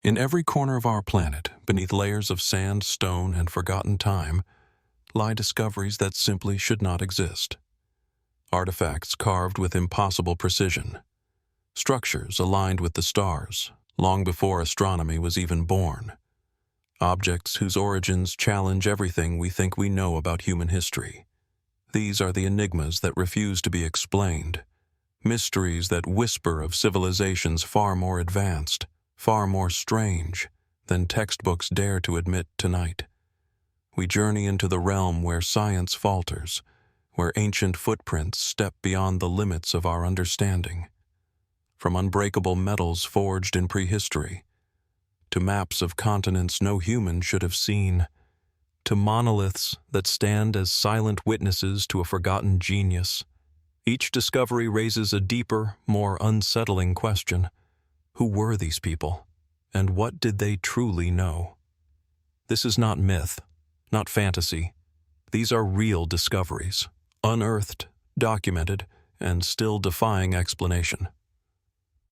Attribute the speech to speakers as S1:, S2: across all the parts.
S1: In every corner of our planet, beneath layers of sand, stone, and forgotten time, lie discoveries that simply should not exist. Artifacts carved with impossible precision. Structures aligned with the stars, long before astronomy was even born. Objects whose origins challenge everything we think we know about human history. These are the enigmas that refuse to be explained. Mysteries that whisper of civilizations far more advanced, far more strange, than textbooks dare to admit tonight. We journey into the realm where science falters, where ancient footprints step beyond the limits of our understanding. From unbreakable metals forged in prehistory, to maps of continents no human should have seen, to monoliths that stand as silent witnesses to a forgotten genius. Each discovery raises a deeper, more unsettling question. Who were these people, and what did they truly know? This is not myth, not fantasy. These are real discoveries, unearthed, documented, and still defying explanation.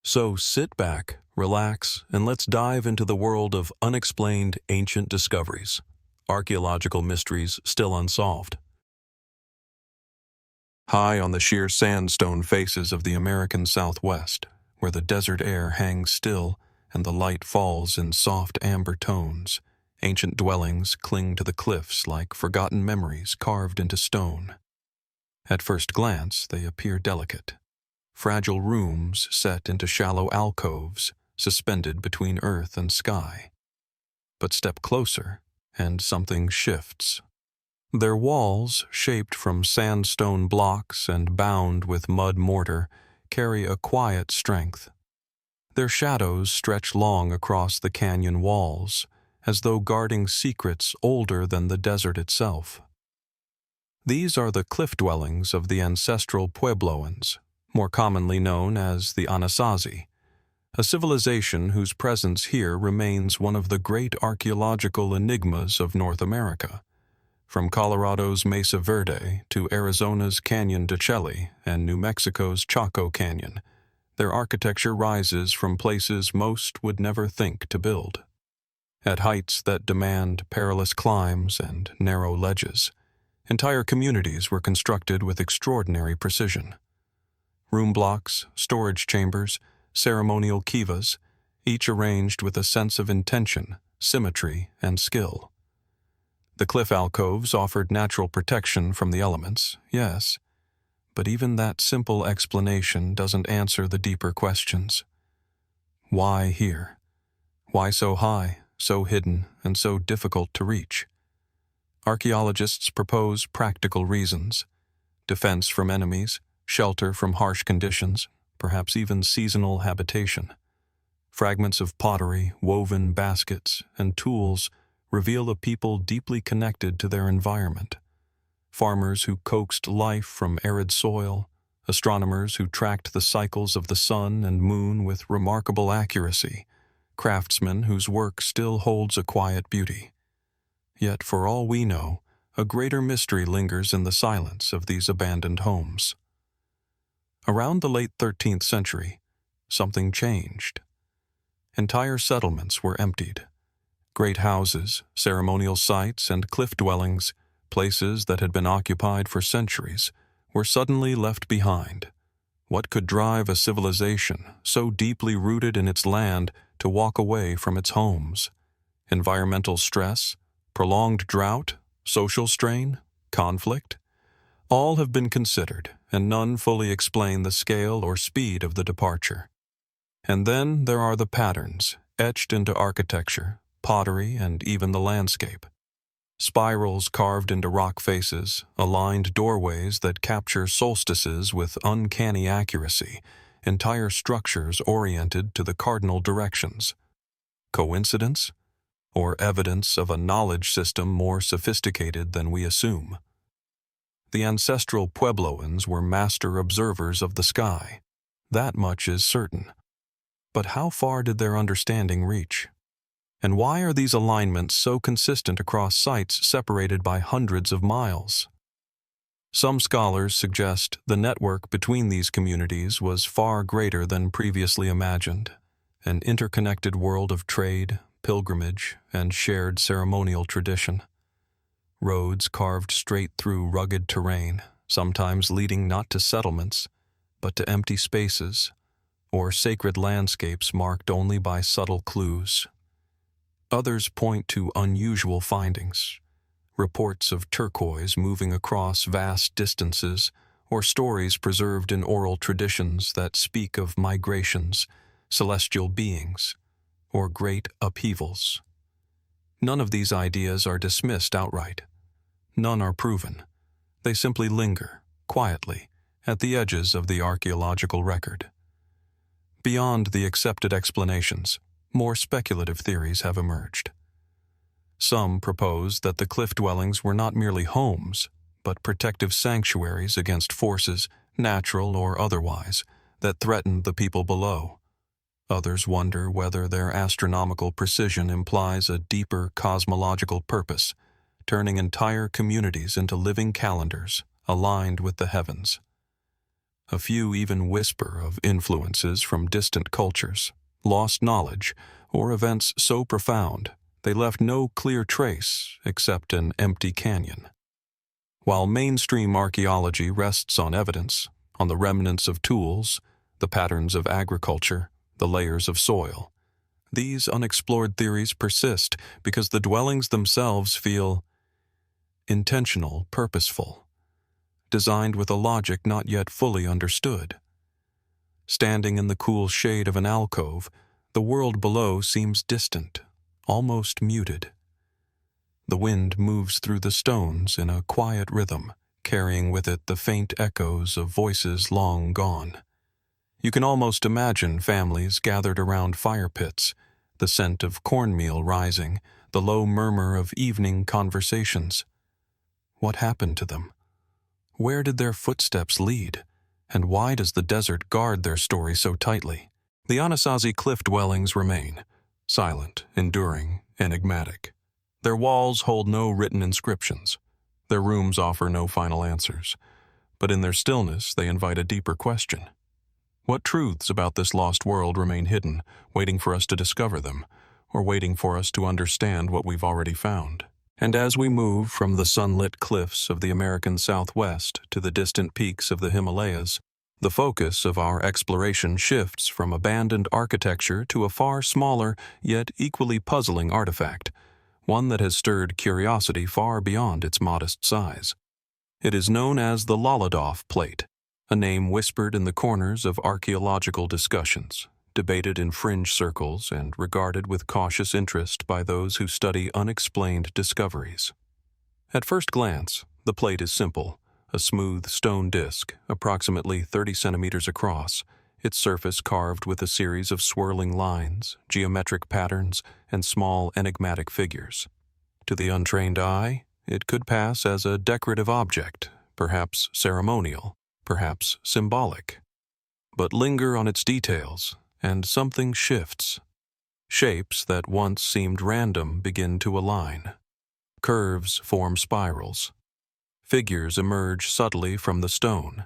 S1: So sit back, relax, and let's dive into the world of unexplained ancient discoveries, archaeological mysteries still unsolved. High on the sheer sandstone faces of the American Southwest, where the desert air hangs still and the light falls in soft amber tones, ancient dwellings cling to the cliffs like forgotten memories carved into stone. At first glance, they appear delicate. Fragile rooms set into shallow alcoves, suspended between earth and sky. But step closer, and something shifts. Their walls, shaped from sandstone blocks and bound with mud mortar, carry a quiet strength. Their shadows stretch long across the canyon walls, as though guarding secrets older than the desert itself. These are the cliff dwellings of the ancestral Puebloans, more commonly known as the Anasazi, a civilization whose presence here remains one of the great archaeological enigmas of North America. From Colorado's Mesa Verde to Arizona's Canyon de Chelly and New Mexico's Chaco Canyon, their architecture rises from places most would never think to build. At heights that demand perilous climbs and narrow ledges, entire communities were constructed with extraordinary precision. Room blocks, storage chambers, ceremonial kivas, each arranged with a sense of intention, symmetry, and skill. The cliff alcoves offered natural protection from the elements, yes, but even that simple explanation doesn't answer the deeper questions. Why here? Why so high, so hidden, and so difficult to reach? Archaeologists propose practical reasons: defense from enemies, shelter from harsh conditions, perhaps even seasonal habitation. Fragments of pottery, woven baskets, and tools reveal a people deeply connected to their environment. Farmers who coaxed life from arid soil, astronomers who tracked the cycles of the sun and moon with remarkable accuracy, craftsmen whose work still holds a quiet beauty. Yet, for all we know, a greater mystery lingers in the silence of these abandoned homes. Around the late 13th century, something changed. Entire settlements were emptied. Great houses, ceremonial sites, and cliff dwellings, places that had been occupied for centuries, were suddenly left behind. What could drive a civilization so deeply rooted in its land to walk away from its homes? Environmental stress, prolonged drought, social strain, conflict? All have been considered, and none fully explain the scale or speed of the departure. And then there are the patterns, etched into architecture, pottery, and even the landscape. Spirals carved into rock faces, aligned doorways that capture solstices with uncanny accuracy, entire structures oriented to the cardinal directions. Coincidence? Or evidence of a knowledge system more sophisticated than we assume? The ancestral Puebloans were master observers of the sky. That much is certain. But how far did their understanding reach? And why are these alignments so consistent across sites separated by hundreds of miles? Some scholars suggest the network between these communities was far greater than previously imagined. an interconnected world of trade, pilgrimage, and shared ceremonial tradition. Roads carved straight through rugged terrain, sometimes leading not to settlements, but to empty spaces, or sacred landscapes marked only by subtle clues. Others point to unusual findings, reports of turquoise moving across vast distances, or stories preserved in oral traditions that speak of migrations, celestial beings, or great upheavals. None of these ideas are dismissed outright. None are proven. They simply linger, quietly, at the edges of the archaeological record. Beyond the accepted explanations, more speculative theories have emerged. Some propose that the cliff dwellings were not merely homes, but protective sanctuaries against forces, natural or otherwise, that threatened the people below. Others wonder whether their astronomical precision implies a deeper cosmological purpose, turning entire communities into living calendars aligned with the heavens. A few even whisper of influences from distant cultures, lost knowledge, or events so profound they left no clear trace except an empty canyon. While mainstream archaeology rests on evidence, on the remnants of tools, the patterns of agriculture, the layers of soil, these unexplored theories persist because the dwellings themselves feel intentional, purposeful, designed with a logic not yet fully understood. Standing in the cool shade of an alcove, the world below seems distant, almost muted. The wind moves through the stones in a quiet rhythm, carrying with it the faint echoes of voices long gone. You can almost imagine families gathered around fire pits, the scent of cornmeal rising, the low murmur of evening conversations. What happened to them? Where did their footsteps lead? And why does the desert guard their story so tightly? The Anasazi cliff dwellings remain, silent, enduring, enigmatic. Their walls hold no written inscriptions. Their rooms offer no final answers. But in their stillness, they invite a deeper question. What truths about this lost world remain hidden, waiting for us to discover them, or waiting for us to understand what we've already found? And as we move from the sunlit cliffs of the American Southwest to the distant peaks of the Himalayas, the focus of our exploration shifts from abandoned architecture to a far smaller, yet equally puzzling artifact, one that has stirred curiosity far beyond its modest size. It is known as the Lolladoff Plate, a name whispered in the corners of archaeological discussions, debated in fringe circles and regarded with cautious interest by those who study unexplained discoveries. At first glance, the plate is simple, a smooth stone disc, approximately 30 centimeters across, its surface carved with a series of swirling lines, geometric patterns, and small enigmatic figures. To the untrained eye, it could pass as a decorative object, perhaps ceremonial, perhaps symbolic. But linger on its details, and something shifts. Shapes that once seemed random begin to align. Curves form spirals. Figures emerge subtly from the stone,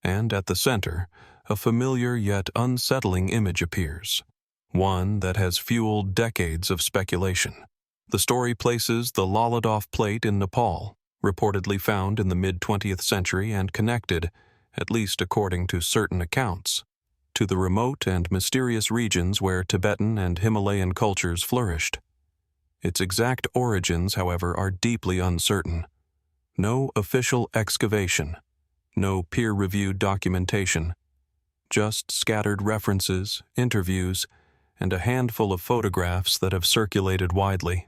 S1: and at the center, a familiar yet unsettling image appears, one that has fueled decades of speculation. The story places the Lolladoff Plate in Nepal, reportedly found in the mid-20th century and connected, at least according to certain accounts, to the remote and mysterious regions where Tibetan and Himalayan cultures flourished. Its exact origins, however, are deeply uncertain. No official excavation, no peer-reviewed documentation, just scattered references, interviews, and a handful of photographs that have circulated widely.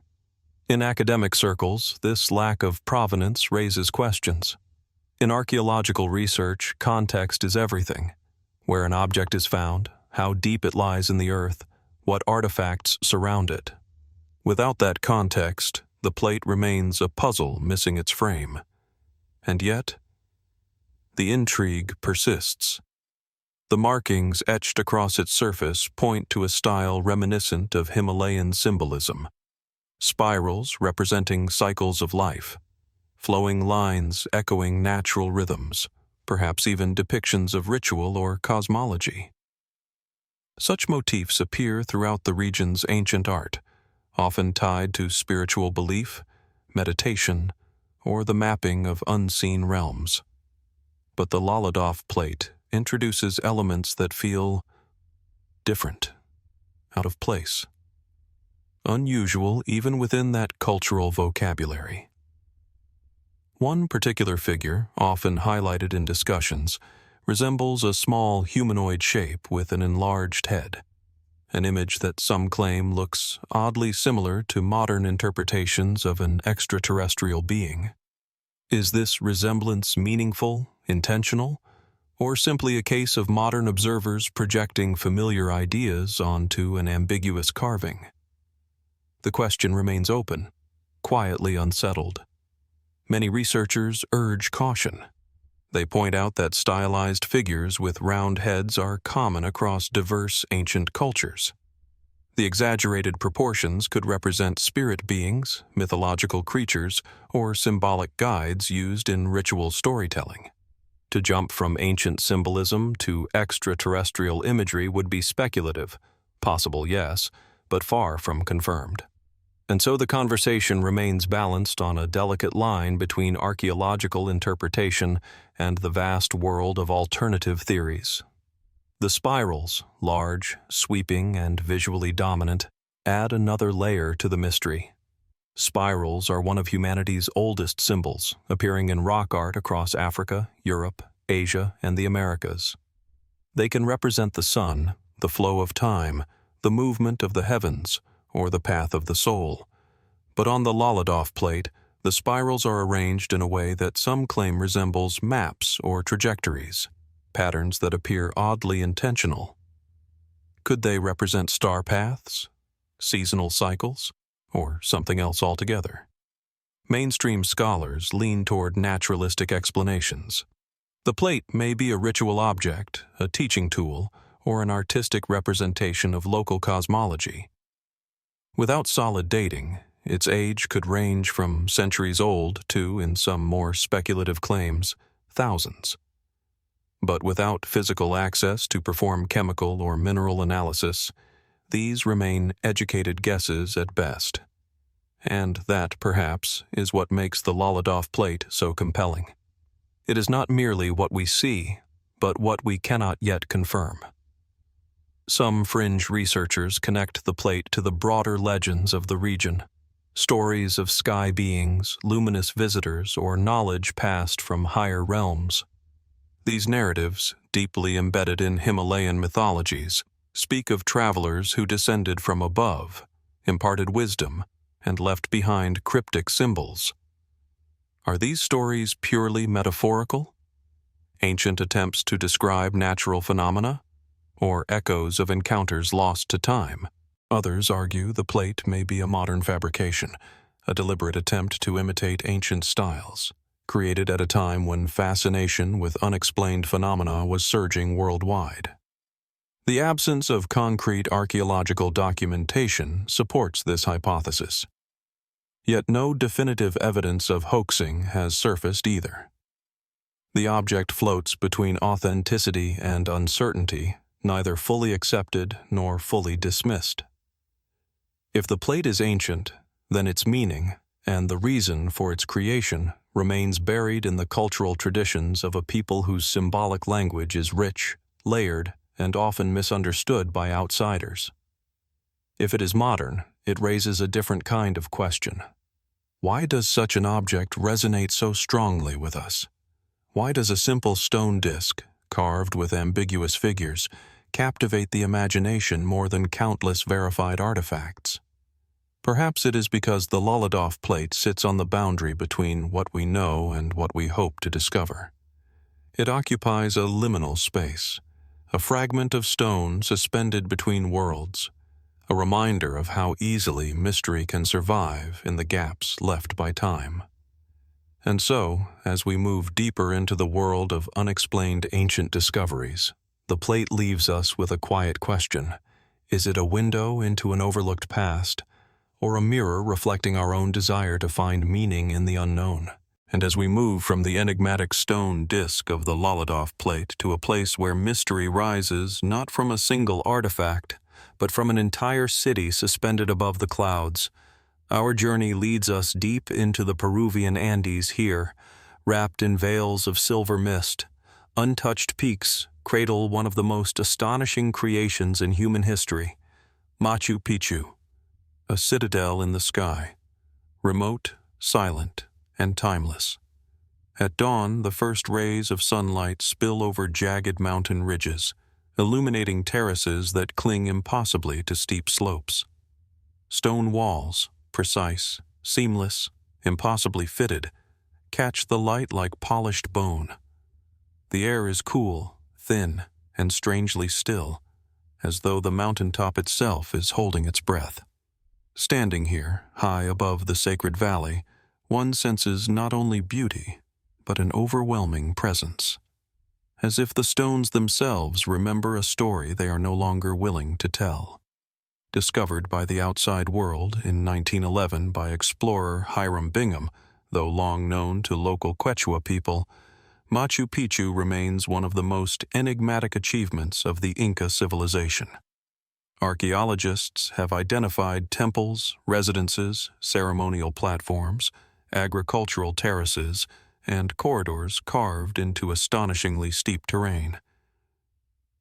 S1: In academic circles, this lack of provenance raises questions. In archaeological research, context is everything. Where an object is found, how deep it lies in the earth, what artifacts surround it. Without that context, the plate remains a puzzle missing its frame. And yet, the intrigue persists. The markings etched across its surface point to a style reminiscent of Himalayan symbolism. Spirals representing cycles of life, flowing lines echoing natural rhythms, perhaps even depictions of ritual or cosmology. Such motifs appear throughout the region's ancient art, often tied to spiritual belief, meditation, or the mapping of unseen realms. But the Lolladoff Plate introduces elements that feel different, out of place, unusual even within that cultural vocabulary. One particular figure, often highlighted in discussions, resembles a small humanoid shape with an enlarged head, an image that some claim looks oddly similar to modern interpretations of an extraterrestrial being. Is this resemblance meaningful, intentional, or simply a case of modern observers projecting familiar ideas onto an ambiguous carving? The question remains open, quietly unsettled. Many researchers urge caution. They point out that stylized figures with round heads are common across diverse ancient cultures. The exaggerated proportions could represent spirit beings, mythological creatures, or symbolic guides used in ritual storytelling. To jump from ancient symbolism to extraterrestrial imagery would be speculative, possible yes, but far from confirmed. And so the conversation remains balanced on a delicate line between archaeological interpretation and the vast world of alternative theories. The spirals, large, sweeping, and visually dominant, add another layer to the mystery. Spirals are one of humanity's oldest symbols, appearing in rock art across Africa, Europe, Asia, and the Americas. They can represent the sun, the flow of time, the movement of the heavens, or the path of the soul. But on the Lolladoff Plate, the spirals are arranged in a way that some claim resembles maps or trajectories, patterns that appear oddly intentional. Could they represent star paths, seasonal cycles, or something else altogether? Mainstream scholars lean toward naturalistic explanations. The plate may be a ritual object, a teaching tool, or an artistic representation of local cosmology. Without solid dating, its age could range from centuries old to, in some more speculative claims, thousands. But without physical access to perform chemical or mineral analysis, these remain educated guesses at best. And that, perhaps, is what makes the Lolladoff Plate so compelling. It is not merely what we see, but what we cannot yet confirm. Some fringe researchers connect the plate to the broader legends of the region, stories of sky beings, luminous visitors, or knowledge passed from higher realms. These narratives, deeply embedded in Himalayan mythologies, speak of travelers who descended from above, imparted wisdom, and left behind cryptic symbols. Are these stories purely metaphorical? Ancient attempts to describe natural phenomena? Or echoes of encounters lost to time? Others argue the plate may be a modern fabrication, a deliberate attempt to imitate ancient styles, created at a time when fascination with unexplained phenomena was surging worldwide. The absence of concrete archaeological documentation supports this hypothesis. Yet no definitive evidence of hoaxing has surfaced either. The object floats between authenticity and uncertainty, neither fully accepted nor fully dismissed. If the plate is ancient, then its meaning, and the reason for its creation, remains buried in the cultural traditions of a people whose symbolic language is rich, layered, and often misunderstood by outsiders. If it is modern, it raises a different kind of question. Why does such an object resonate so strongly with us? Why does a simple stone disc, carved with ambiguous figures, captivate the imagination more than countless verified artifacts? Perhaps it is because the Lolladoff Plate sits on the boundary between what we know and what we hope to discover. It occupies a liminal space, a fragment of stone suspended between worlds, a reminder of how easily mystery can survive in the gaps left by time. And so, as we move deeper into the world of unexplained ancient discoveries, the plate leaves us with a quiet question. Is it a window into an overlooked past, or a mirror reflecting our own desire to find meaning in the unknown? And as we move from the enigmatic stone disk of the Lolladoff Plate to a place where mystery rises not from a single artifact, but from an entire city suspended above the clouds, our journey leads us deep into the Peruvian Andes here, wrapped in veils of silver mist. Untouched peaks cradle one of the most astonishing creations in human history, Machu Picchu, a citadel in the sky, remote, silent, and timeless. At dawn, the first rays of sunlight spill over jagged mountain ridges, illuminating terraces that cling impossibly to steep slopes. Stone walls, precise, seamless, impossibly fitted, catch the light like polished bone. The air is cool, thin, and strangely still, as though the mountaintop itself is holding its breath. Standing here, high above the sacred valley, one senses not only beauty, but an overwhelming presence, as if the stones themselves remember a story they are no longer willing to tell. Discovered by the outside world in 1911 by explorer Hiram Bingham, though long known to local Quechua people, Machu Picchu remains one of the most enigmatic achievements of the Inca civilization. Archaeologists have identified temples, residences, ceremonial platforms, agricultural terraces, and corridors carved into astonishingly steep terrain.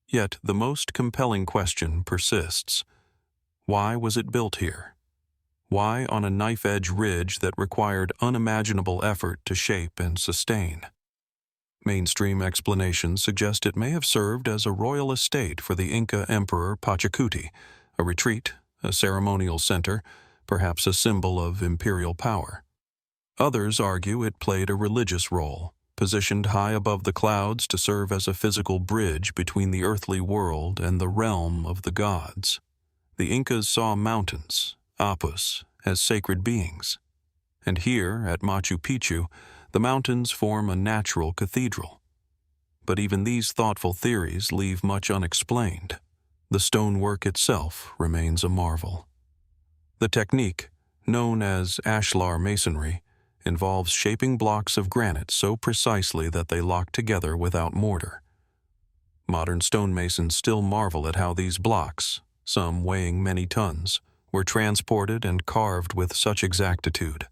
S1: Yet the most compelling question persists. Why was it built here? Why on a knife-edge ridge that required unimaginable effort to shape and sustain? Mainstream explanations suggest it may have served as a royal estate for the Inca Emperor Pachacuti, a retreat, a ceremonial center, perhaps a symbol of imperial power. Others argue it played a religious role, positioned high above the clouds to serve as a physical bridge between the earthly world and the realm of the gods. The Incas saw mountains, apus, as sacred beings. And here, at Machu Picchu, the mountains form a natural cathedral. But even these thoughtful theories leave much unexplained. The stonework itself remains a marvel. The technique, known as ashlar masonry, involves shaping blocks of granite so precisely that they lock together without mortar. Modern stonemasons still marvel at how these blocks, some weighing many tons, were transported and carved with such exactitude.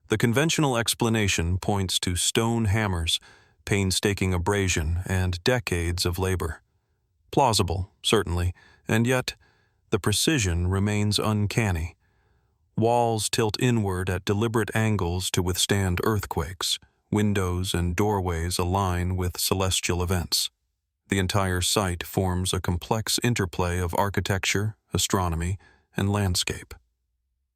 S1: The conventional explanation points to stone hammers, painstaking abrasion, and decades of labor. Plausible, certainly, and yet the precision remains uncanny. Walls tilt inward at deliberate angles to withstand earthquakes. Windows and doorways align with celestial events. The entire site forms a complex interplay of architecture, astronomy, and landscape.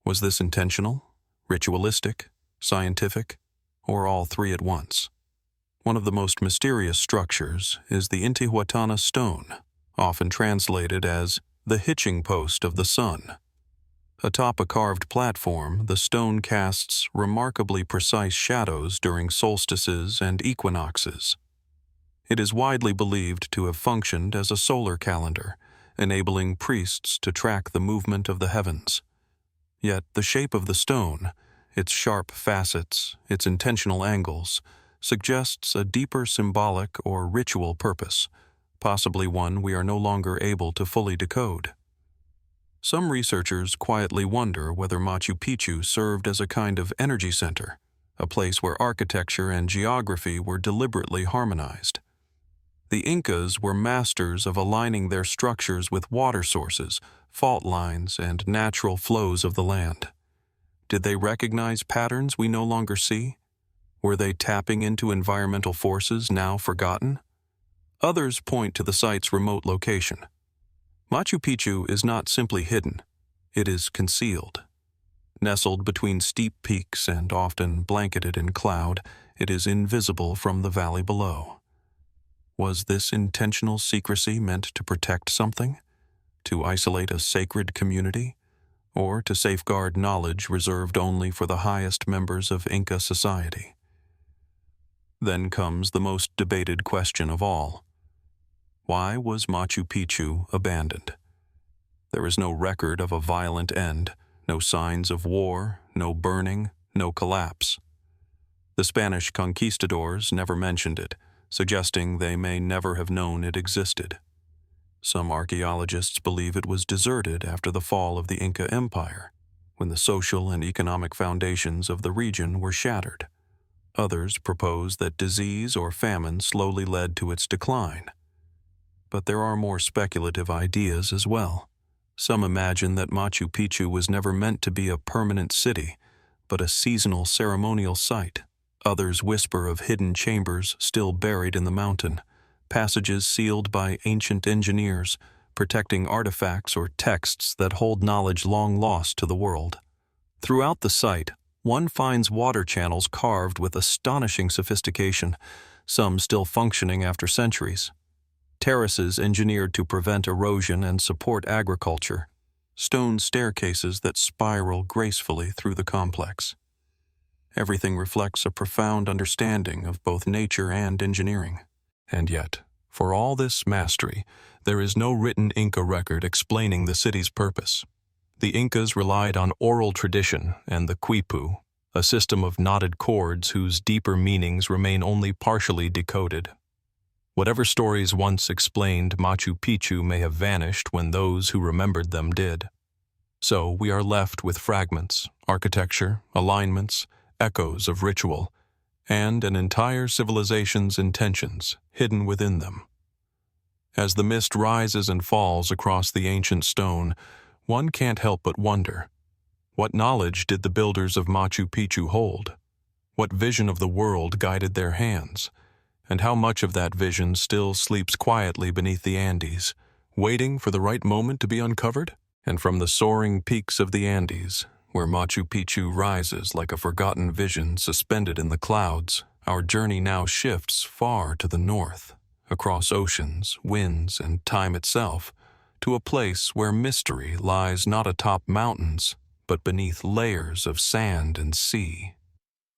S1: Was this intentional, ritualistic, scientific, or all three at once? One of the most mysterious structures is the Intihuatana stone, often translated as the hitching post of the sun. Atop a carved platform, the stone casts remarkably precise shadows during solstices and equinoxes. It is widely believed to have functioned as a solar calendar, enabling priests to track the movement of the heavens. Yet the shape of the stone, its sharp facets, its intentional angles, suggests a deeper symbolic or ritual purpose, possibly one we are no longer able to fully decode. Some researchers quietly wonder whether Machu Picchu served as a kind of energy center, a place where architecture and geography were deliberately harmonized. The Incas were masters of aligning their structures with water sources, fault lines, and natural flows of the land. Did they recognize patterns we no longer see? Were they tapping into environmental forces now forgotten? Others point to the site's remote location. Machu Picchu is not simply hidden, it is concealed. Nestled between steep peaks and often blanketed in cloud, it is invisible from the valley below. Was this intentional secrecy meant to protect something? To isolate a sacred community? Or to safeguard knowledge reserved only for the highest members of Inca society? Then comes the most debated question of all. Why was Machu Picchu abandoned? There is no record of a violent end, no signs of war, no burning, no collapse. The The Spanish conquistadors never mentioned it, suggesting they may never have known it existed. Some archaeologists believe it was deserted after the fall of the Inca Empire, when the social and economic foundations of the region were shattered. Others propose that disease or famine slowly led to its decline. But there are more speculative ideas as well. Some imagine that Machu Picchu was never meant to be a permanent city, but a seasonal ceremonial site. Others whisper of hidden chambers still buried in the mountain, passages sealed by ancient engineers, protecting artifacts or texts that hold knowledge long lost to the world. Throughout the site, one finds water channels carved with astonishing sophistication, some still functioning after centuries. Terraces engineered to prevent erosion and support agriculture. Stone staircases that spiral gracefully through the complex. Everything reflects a profound understanding of both nature and engineering. And yet, for all this mastery, there is no written Inca record explaining the city's purpose. The Incas relied on oral tradition and the quipu, a system of knotted cords whose deeper meanings remain only partially decoded. Whatever stories once explained Machu Picchu may have vanished when those who remembered them did. So we are left with fragments, architecture, alignments, echoes of ritual, and an entire civilization's intentions hidden within them. As the mist rises and falls across the ancient stone, one can't help but wonder, what knowledge did the builders of Machu Picchu hold? What vision of the world guided their hands? And how much of that vision still sleeps quietly beneath the Andes, waiting for the right moment to be uncovered? And from the soaring peaks of the Andes, where Machu Picchu rises like a forgotten vision suspended in the clouds, our journey now shifts far to the north, across oceans, winds, and time itself, to a place where mystery lies not atop mountains, but beneath layers of sand and sea.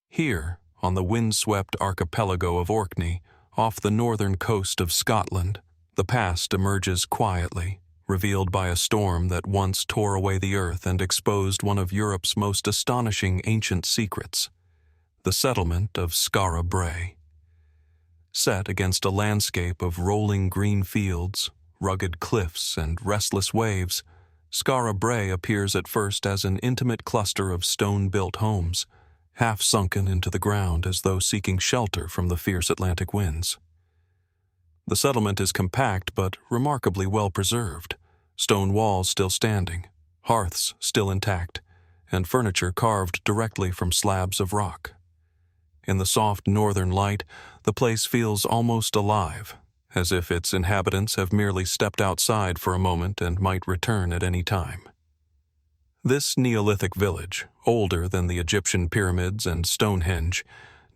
S1: Here, on the windswept archipelago of Orkney, off the northern coast of Scotland, the past emerges quietly, revealed by a storm that once tore away the earth and exposed one of Europe's most astonishing ancient secrets, the settlement of Skara Brae. Set against a landscape of rolling green fields, rugged cliffs, and restless waves, Skara Brae appears at first as an intimate cluster of stone-built homes, half sunken into the ground as though seeking shelter from the fierce Atlantic winds. The settlement is compact but remarkably well preserved, stone walls still standing, hearths still intact, and furniture carved directly from slabs of rock. In the soft northern light, the place feels almost alive, as if its inhabitants have merely stepped outside for a moment and might return at any time. This Neolithic village, older than the Egyptian pyramids and Stonehenge,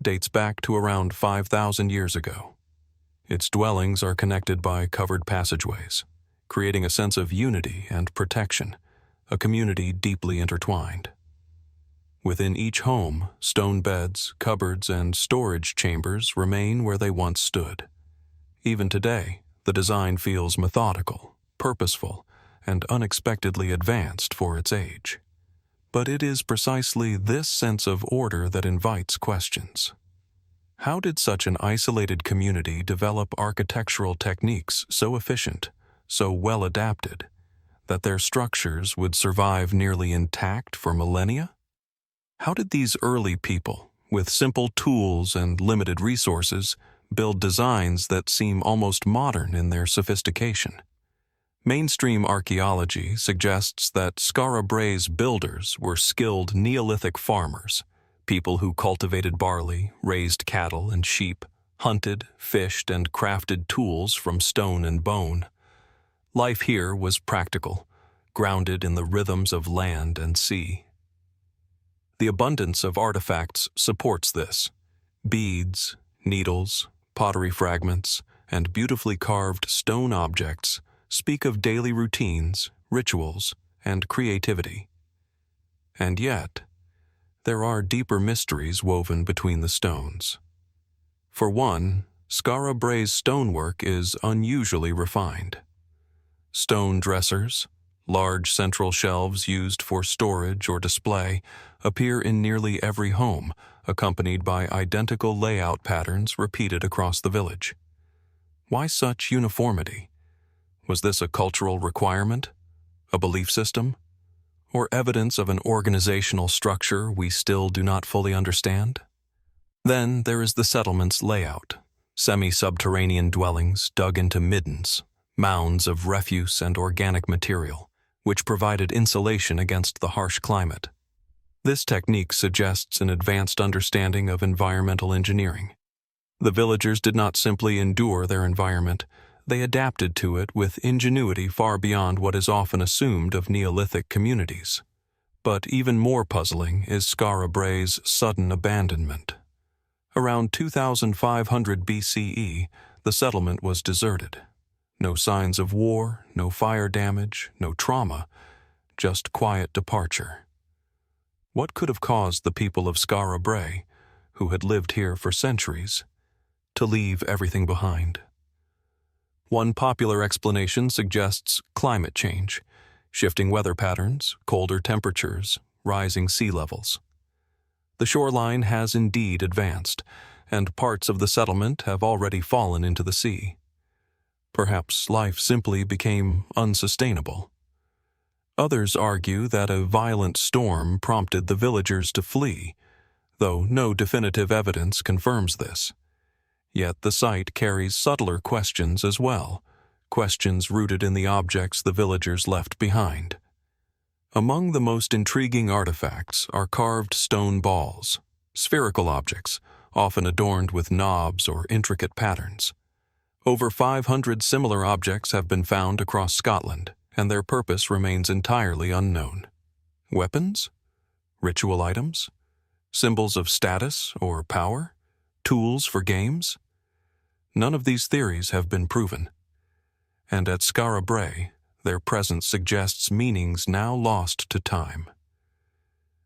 S1: dates back to around 5,000 years ago. Its dwellings are connected by covered passageways, creating a sense of unity and protection, a community deeply intertwined. Within each home, stone beds, cupboards, and storage chambers remain where they once stood. Even today, the design feels methodical, purposeful, and unexpectedly advanced for its age. But it is precisely this sense of order that invites questions. How did such an isolated community develop architectural techniques so efficient, so well adapted, that their structures would survive nearly intact for millennia? How did these early people, with simple tools and limited resources, build designs that seem almost modern in their sophistication? Mainstream archaeology suggests that Skara Brae's builders were skilled Neolithic farmers, people who cultivated barley, raised cattle and sheep, hunted, fished, and crafted tools from stone and bone. Life here was practical, grounded in the rhythms of land and sea. The abundance of artifacts supports this. Beads, needles, pottery fragments, and beautifully carved stone objects speak of daily routines, rituals, and creativity. And yet, there are deeper mysteries woven between the stones. For one, Skara Brae's stonework is unusually refined. Stone dressers, Large central shelves used for storage or display appear in nearly every home, accompanied by identical layout patterns repeated across the village. Why such uniformity? Was this a cultural requirement? A belief system? Or evidence of an organizational structure we still do not fully understand? Then there is the settlement's layout. Semi-subterranean dwellings dug into middens, mounds of refuse and organic material, which provided insulation against the harsh climate. This technique suggests an advanced understanding of environmental engineering. The villagers did not simply endure their environment, they adapted to it with ingenuity far beyond what is often assumed of Neolithic communities. But even more puzzling is Skara Brae's sudden abandonment. Around 2500 BCE, the settlement was deserted. No signs of war, no fire damage, no trauma, just quiet departure. What could have caused the people of Skara Brae, who had lived here for centuries, to leave everything behind? One popular explanation suggests climate change, shifting weather patterns, colder temperatures, rising sea levels. The shoreline has indeed advanced, and parts of the settlement have already fallen into the sea. Perhaps life simply became unsustainable. Others argue that a violent storm prompted the villagers to flee, though no definitive evidence confirms this. Yet the site carries subtler questions as well, questions rooted in the objects the villagers left behind. Among the most intriguing artifacts are carved stone balls, spherical objects, often adorned with knobs or intricate patterns. Over 500 similar objects have been found across Scotland, and their purpose remains entirely unknown. Weapons? Ritual items? Symbols of status or power? Tools for games? None of these theories have been proven. And at Skara Brae, their presence suggests meanings now lost to time.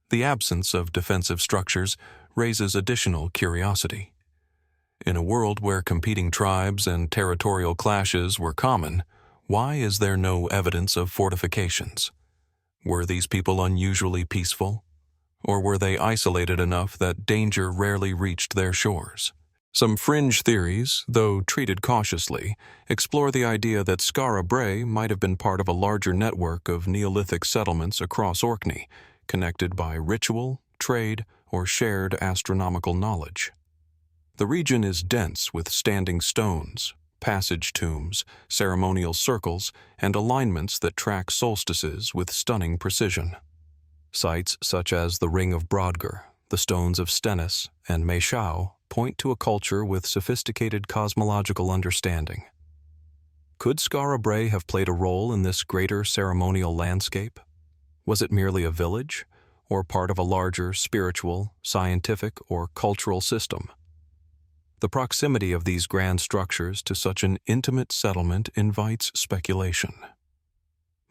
S1: The absence of defensive structures raises additional curiosity. In a world where competing tribes and territorial clashes were common, why is there no evidence of fortifications? Were these people unusually peaceful? Or were they isolated enough that danger rarely reached their shores? Some fringe theories, though treated cautiously, explore the idea that Skara Brae might have been part of a larger network of Neolithic settlements across Orkney, connected by ritual, trade, or shared astronomical knowledge. The region is dense with standing stones, passage tombs, ceremonial circles, and alignments that track solstices with stunning precision. Sites such as the Ring of Brodgar, the Stones of Stennis, and Machu point to a culture with sophisticated cosmological understanding. Could Skara Brae have played a role in this greater ceremonial landscape? Was it merely a village, or part of a larger spiritual, scientific, or cultural system? The proximity of these grand structures to such an intimate settlement invites speculation.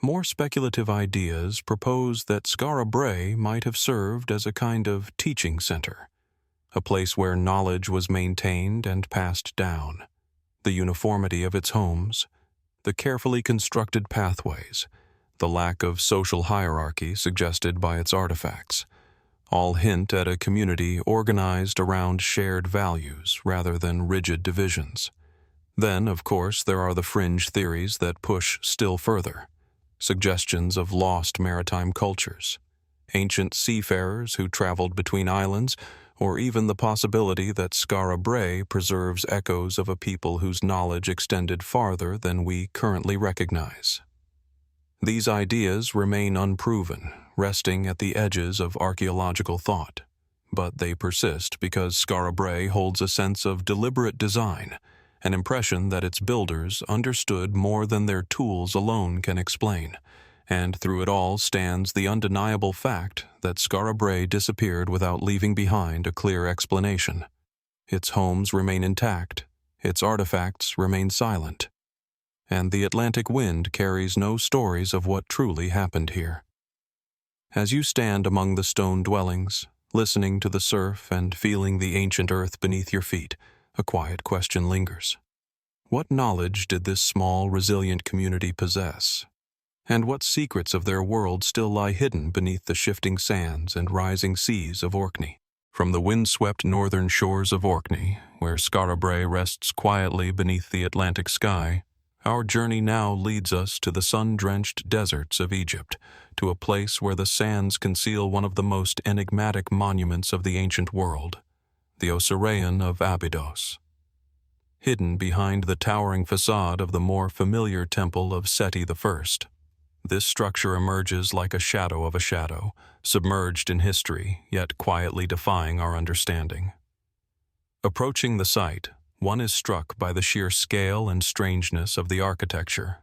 S1: More speculative ideas propose that Skara Brae might have served as a kind of teaching center, a place where knowledge was maintained and passed down. The uniformity of its homes, the carefully constructed pathways, the lack of social hierarchy suggested by its artifacts, all hint at a community organized around shared values rather than rigid divisions. Then, of course, there are the fringe theories that push still further. Suggestions of lost maritime cultures, ancient seafarers who traveled between islands, or even the possibility that Skara Brae preserves echoes of a people whose knowledge extended farther than we currently recognize. These ideas remain unproven, resting at the edges of archaeological thought, but they persist because Skara Brae holds a sense of deliberate design, an impression that its builders understood more than their tools alone can explain, and through it all stands the undeniable fact that Skara Brae disappeared without leaving behind a clear explanation. Its homes remain intact, its artifacts remain silent, and the Atlantic wind carries no stories of what truly happened here. As you stand among the stone dwellings, listening to the surf and feeling the ancient earth beneath your feet, a quiet question lingers. What knowledge did this small, resilient community possess? And what secrets of their world still lie hidden beneath the shifting sands and rising seas of Orkney? From the windswept northern shores of Orkney, where Skara Brae rests quietly beneath the Atlantic sky, our journey now leads us to the sun-drenched deserts of Egypt, to a place where the sands conceal one of the most enigmatic monuments of the ancient world, the Osireion of Abydos. Hidden behind the towering facade of the more familiar temple of Seti I, this structure emerges like a shadow of a shadow, submerged in history, yet quietly defying our understanding. Approaching the site, one is struck by the sheer scale and strangeness of the architecture.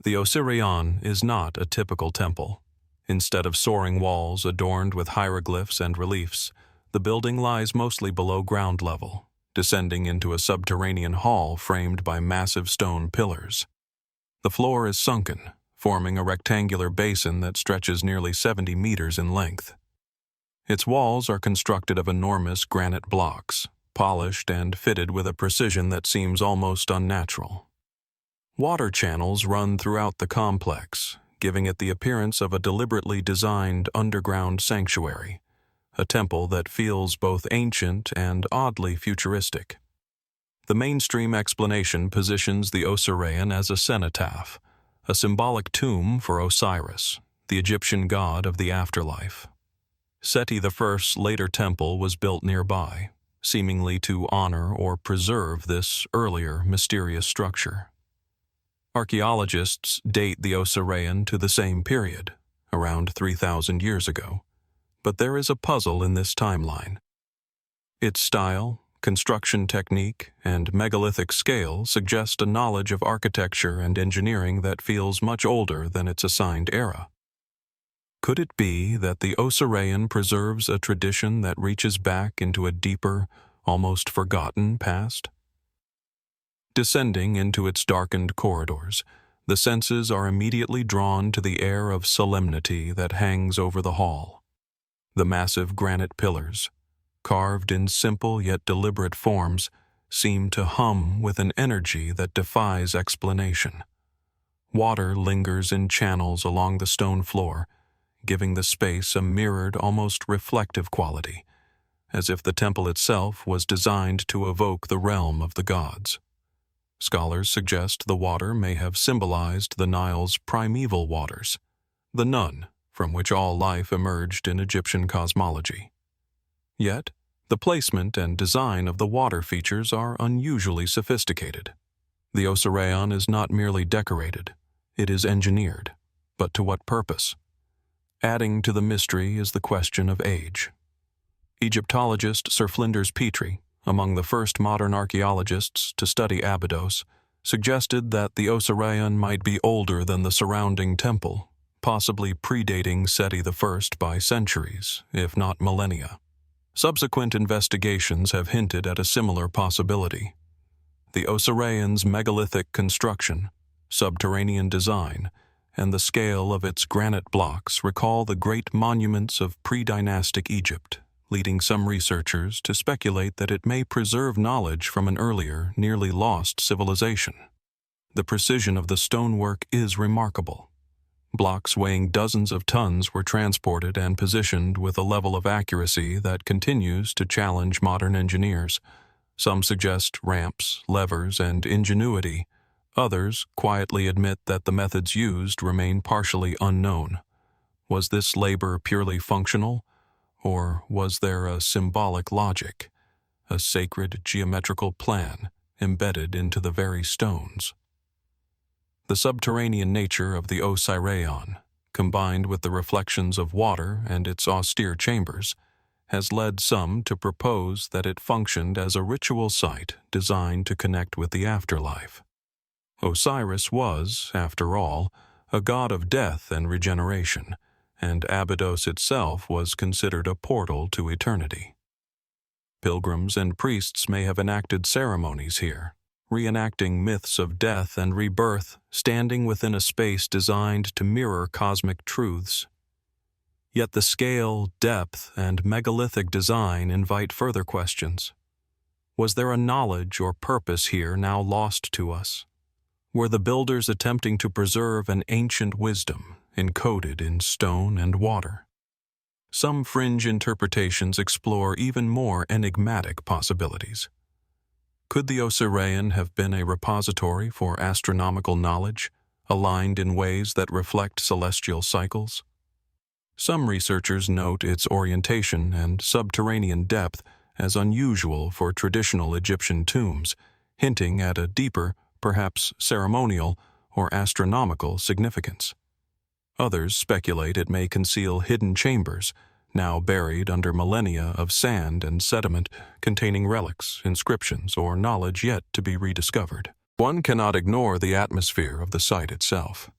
S1: The Osireion is not a typical temple. Instead of soaring walls adorned with hieroglyphs and reliefs, the building lies mostly below ground level, descending into a subterranean hall framed by massive stone pillars. The floor is sunken, forming a rectangular basin that stretches nearly 70 meters in length. Its walls are constructed of enormous granite blocks, polished and fitted with a precision that seems almost unnatural. Water channels run throughout the complex, giving it the appearance of a deliberately designed underground sanctuary, a temple that feels both ancient and oddly futuristic. The mainstream explanation positions the Osireion as a cenotaph, a symbolic tomb for Osiris, the Egyptian god of the afterlife. Seti I's later temple was built nearby, seemingly to honor or preserve this earlier mysterious structure. Archaeologists date the Osireion to the same period, around 3,000 years ago, but there is a puzzle in this timeline. Its style, construction technique, and megalithic scale suggest a knowledge of architecture and engineering that feels much older than its assigned era. Could it be that the Osireion preserves a tradition that reaches back into a deeper, almost forgotten past? Descending into its darkened corridors, the senses are immediately drawn to the air of solemnity that hangs over the hall. The massive granite pillars, carved in simple yet deliberate forms, seem to hum with an energy that defies explanation. Water lingers in channels along the stone floor, giving the space a mirrored, almost reflective quality, as if the temple itself was designed to evoke the realm of the gods. Scholars suggest the water may have symbolized the Nile's primeval waters, the Nun, from which all life emerged in Egyptian cosmology. Yet, the placement and design of the water features are unusually sophisticated. The Osireion is not merely decorated, it is engineered. But to what purpose? Adding to the mystery is the question of age. Egyptologist Sir Flinders Petrie, among the first modern archaeologists to study Abydos, suggested that the Osireion might be older than the surrounding temple, possibly predating Seti I by centuries, if not millennia. Subsequent investigations have hinted at a similar possibility. The Osireion's megalithic construction, subterranean design, and the scale of its granite blocks recall the great monuments of pre-dynastic Egypt, leading some researchers to speculate that it may preserve knowledge from an earlier, nearly lost civilization. The precision of the stonework is remarkable. Blocks weighing dozens of tons were transported and positioned with a level of accuracy that continues to challenge modern engineers. Some suggest ramps, levers, and ingenuity. Others quietly admit that the methods used remain partially unknown. Was this labor purely functional, or was there a symbolic logic, a sacred geometrical plan embedded into the very stones? The subterranean nature of the Osireion, combined with the reflections of water and its austere chambers, has led some to propose that it functioned as a ritual site designed to connect with the afterlife. Osiris was, after all, a god of death and regeneration, and Abydos itself was considered a portal to eternity. Pilgrims and priests may have enacted ceremonies here, reenacting myths of death and rebirth, standing within a space designed to mirror cosmic truths. Yet the scale, depth, and megalithic design invite further questions. Was there a knowledge or purpose here now lost to us? were the builders attempting to preserve an ancient wisdom encoded in stone and water. Some fringe interpretations explore even more enigmatic possibilities. Could the Osireion have been a repository for astronomical knowledge, aligned in ways that reflect celestial cycles? Some researchers note its orientation and subterranean depth as unusual for traditional Egyptian tombs, hinting at a deeper, perhaps ceremonial or astronomical significance. Others speculate it may conceal hidden chambers, now buried under millennia of sand and sediment containing relics, inscriptions, or knowledge yet to be rediscovered. One cannot ignore the atmosphere of the site itself.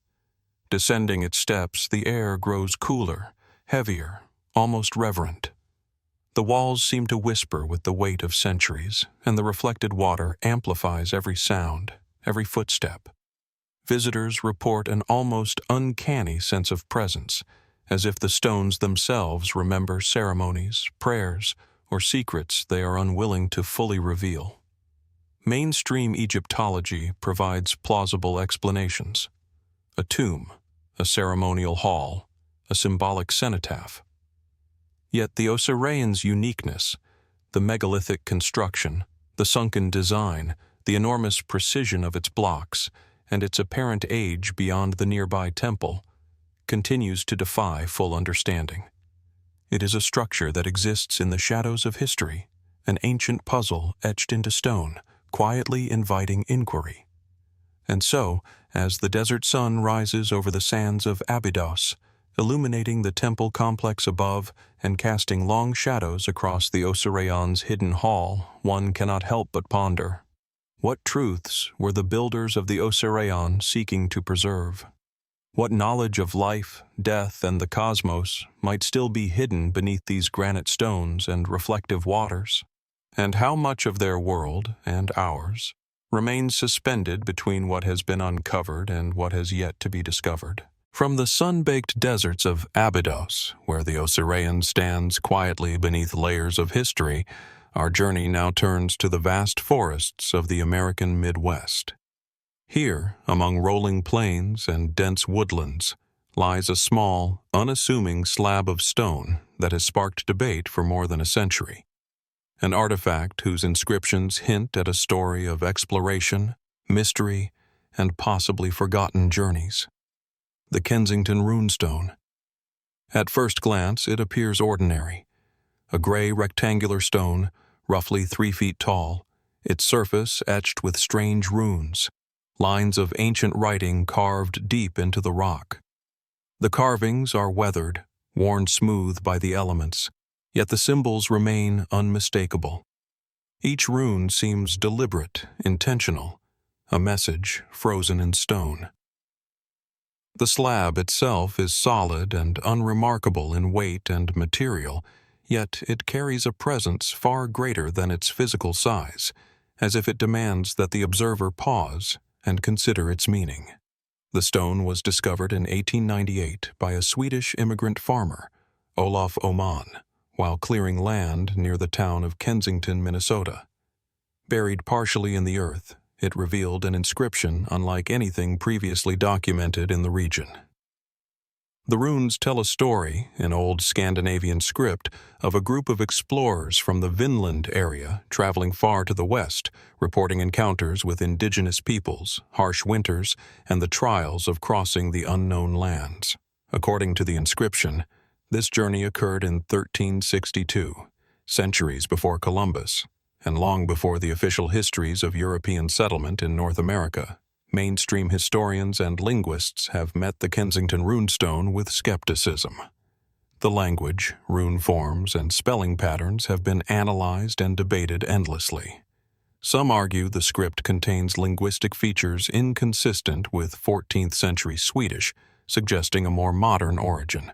S1: Descending its steps, the air grows cooler, heavier, almost reverent. The walls seem to whisper with the weight of centuries, and the reflected water amplifies every sound, every footstep. Visitors report an almost uncanny sense of presence, as if the stones themselves remember ceremonies, prayers, or secrets they are unwilling to fully reveal. Mainstream Egyptology provides plausible explanations. A tomb, a ceremonial hall, a symbolic cenotaph. Yet the Osireion's uniqueness, the megalithic construction, the sunken design, the enormous precision of its blocks, and its apparent age beyond the nearby temple, continues to defy full understanding. It is a structure that exists in the shadows of history, an ancient puzzle etched into stone, quietly inviting inquiry. And so, as the desert sun rises over the sands of Abydos, illuminating the temple complex above and casting long shadows across the Osireion's hidden hall, one cannot help but ponder. What truths were the builders of the Osireion seeking to preserve? What knowledge of life, death, and the cosmos might still be hidden beneath these granite stones and reflective waters? And how much of their world, and ours, remains suspended between what has been uncovered and what has yet to be discovered? From the sun-baked deserts of Abydos, where the Osireion stands quietly beneath layers of history, our journey now turns to the vast forests of the American Midwest. Here, among rolling plains and dense woodlands, lies a small, unassuming slab of stone that has sparked debate for more than a century. An artifact whose inscriptions hint at a story of exploration, mystery, and possibly forgotten journeys. The Kensington Runestone. At first glance, it appears ordinary. A gray rectangular stone, roughly 3 feet tall, its surface etched with strange runes, lines of ancient writing carved deep into the rock. The carvings are weathered, worn smooth by the elements, yet the symbols remain unmistakable. Each rune seems deliberate, intentional, a message frozen in stone. The slab itself is solid and unremarkable in weight and material, yet it carries a presence far greater than its physical size, as if it demands that the observer pause and consider its meaning. The stone was discovered in 1898 by a Swedish immigrant farmer, Olof Oman, while clearing land near the town of Kensington, Minnesota. Buried partially in the earth, it revealed an inscription unlike anything previously documented in the region. The runes tell a story, in old Scandinavian script, of a group of explorers from the Vinland area traveling far to the west, reporting encounters with indigenous peoples, harsh winters, and the trials of crossing the unknown lands. According to the inscription, this journey occurred in 1362, centuries before Columbus, and long before the official histories of European settlement in North America. Mainstream historians and linguists have met the Kensington Runestone with skepticism. The language, rune forms, and spelling patterns have been analyzed and debated endlessly. Some argue the script contains linguistic features inconsistent with 14th century Swedish, suggesting a more modern origin.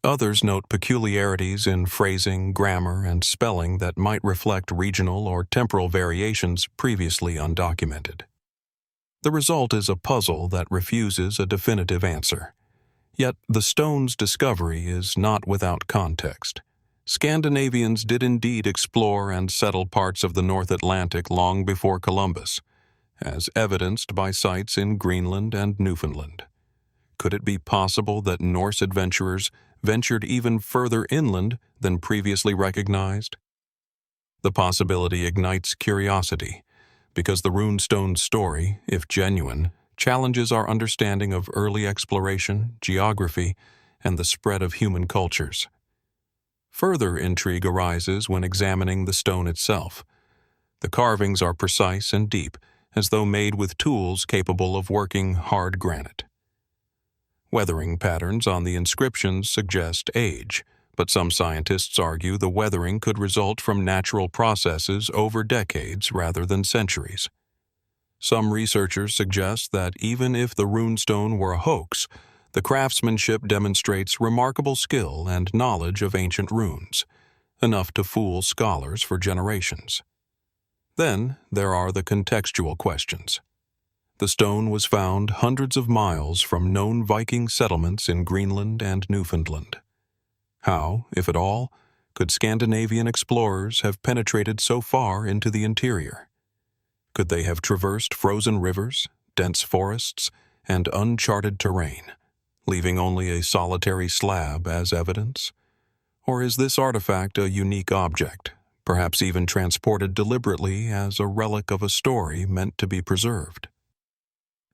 S1: Others note peculiarities in phrasing, grammar, and spelling that might reflect regional or temporal variations previously undocumented. The result is a puzzle that refuses a definitive answer. Yet the stone's discovery is not without context. Scandinavians did indeed explore and settle parts of the North Atlantic long before Columbus, as evidenced by sites in Greenland and Newfoundland. Could it be possible that Norse adventurers ventured even further inland than previously recognized? The possibility ignites curiosity, because the runestone story, if genuine, challenges our understanding of early exploration, geography, and the spread of human cultures. Further intrigue arises when examining the stone itself. The carvings are precise and deep, as though made with tools capable of working hard granite. Weathering patterns on the inscriptions suggest age, but some scientists argue the weathering could result from natural processes over decades rather than centuries. Some researchers suggest that even if the runestone were a hoax, the craftsmanship demonstrates remarkable skill and knowledge of ancient runes, enough to fool scholars for generations. Then there are the contextual questions. The stone was found hundreds of miles from known Viking settlements in Greenland and Newfoundland. How, if at all, could Scandinavian explorers have penetrated so far into the interior? Could they have traversed frozen rivers, dense forests, and uncharted terrain, leaving only a solitary slab as evidence? Or is this artifact a unique object, perhaps even transported deliberately as a relic of a story meant to be preserved?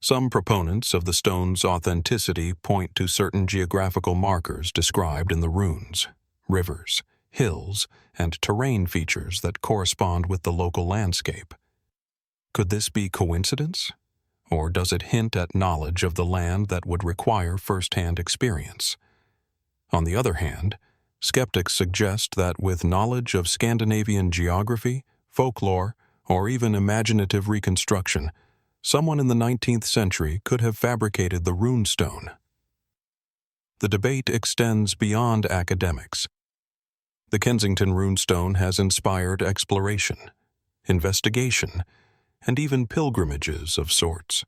S1: Some proponents of the stone's authenticity point to certain geographical markers described in the runes, rivers, hills, and terrain features that correspond with the local landscape. Could this be coincidence? Or does it hint at knowledge of the land that would require first-hand experience? On the other hand, skeptics suggest that with knowledge of Scandinavian geography, folklore, or even imaginative reconstruction, someone in the 19th century could have fabricated the runestone. The debate extends beyond academics. The Kensington Runestone has inspired exploration, investigation, and even pilgrimages of sorts.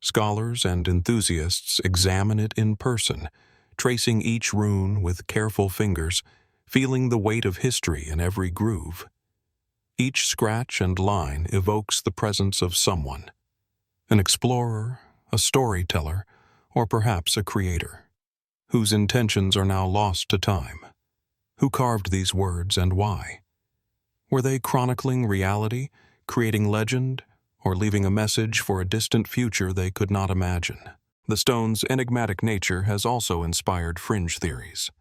S1: Scholars and enthusiasts examine it in person, tracing each rune with careful fingers, feeling the weight of history in every groove. Each scratch and line evokes the presence of someone, an explorer, a storyteller, or perhaps a creator, whose intentions are now lost to time. Who carved these words and why? Were they chronicling reality, creating legend, or leaving a message for a distant future they could not imagine? The stone's enigmatic nature has also inspired fringe theories.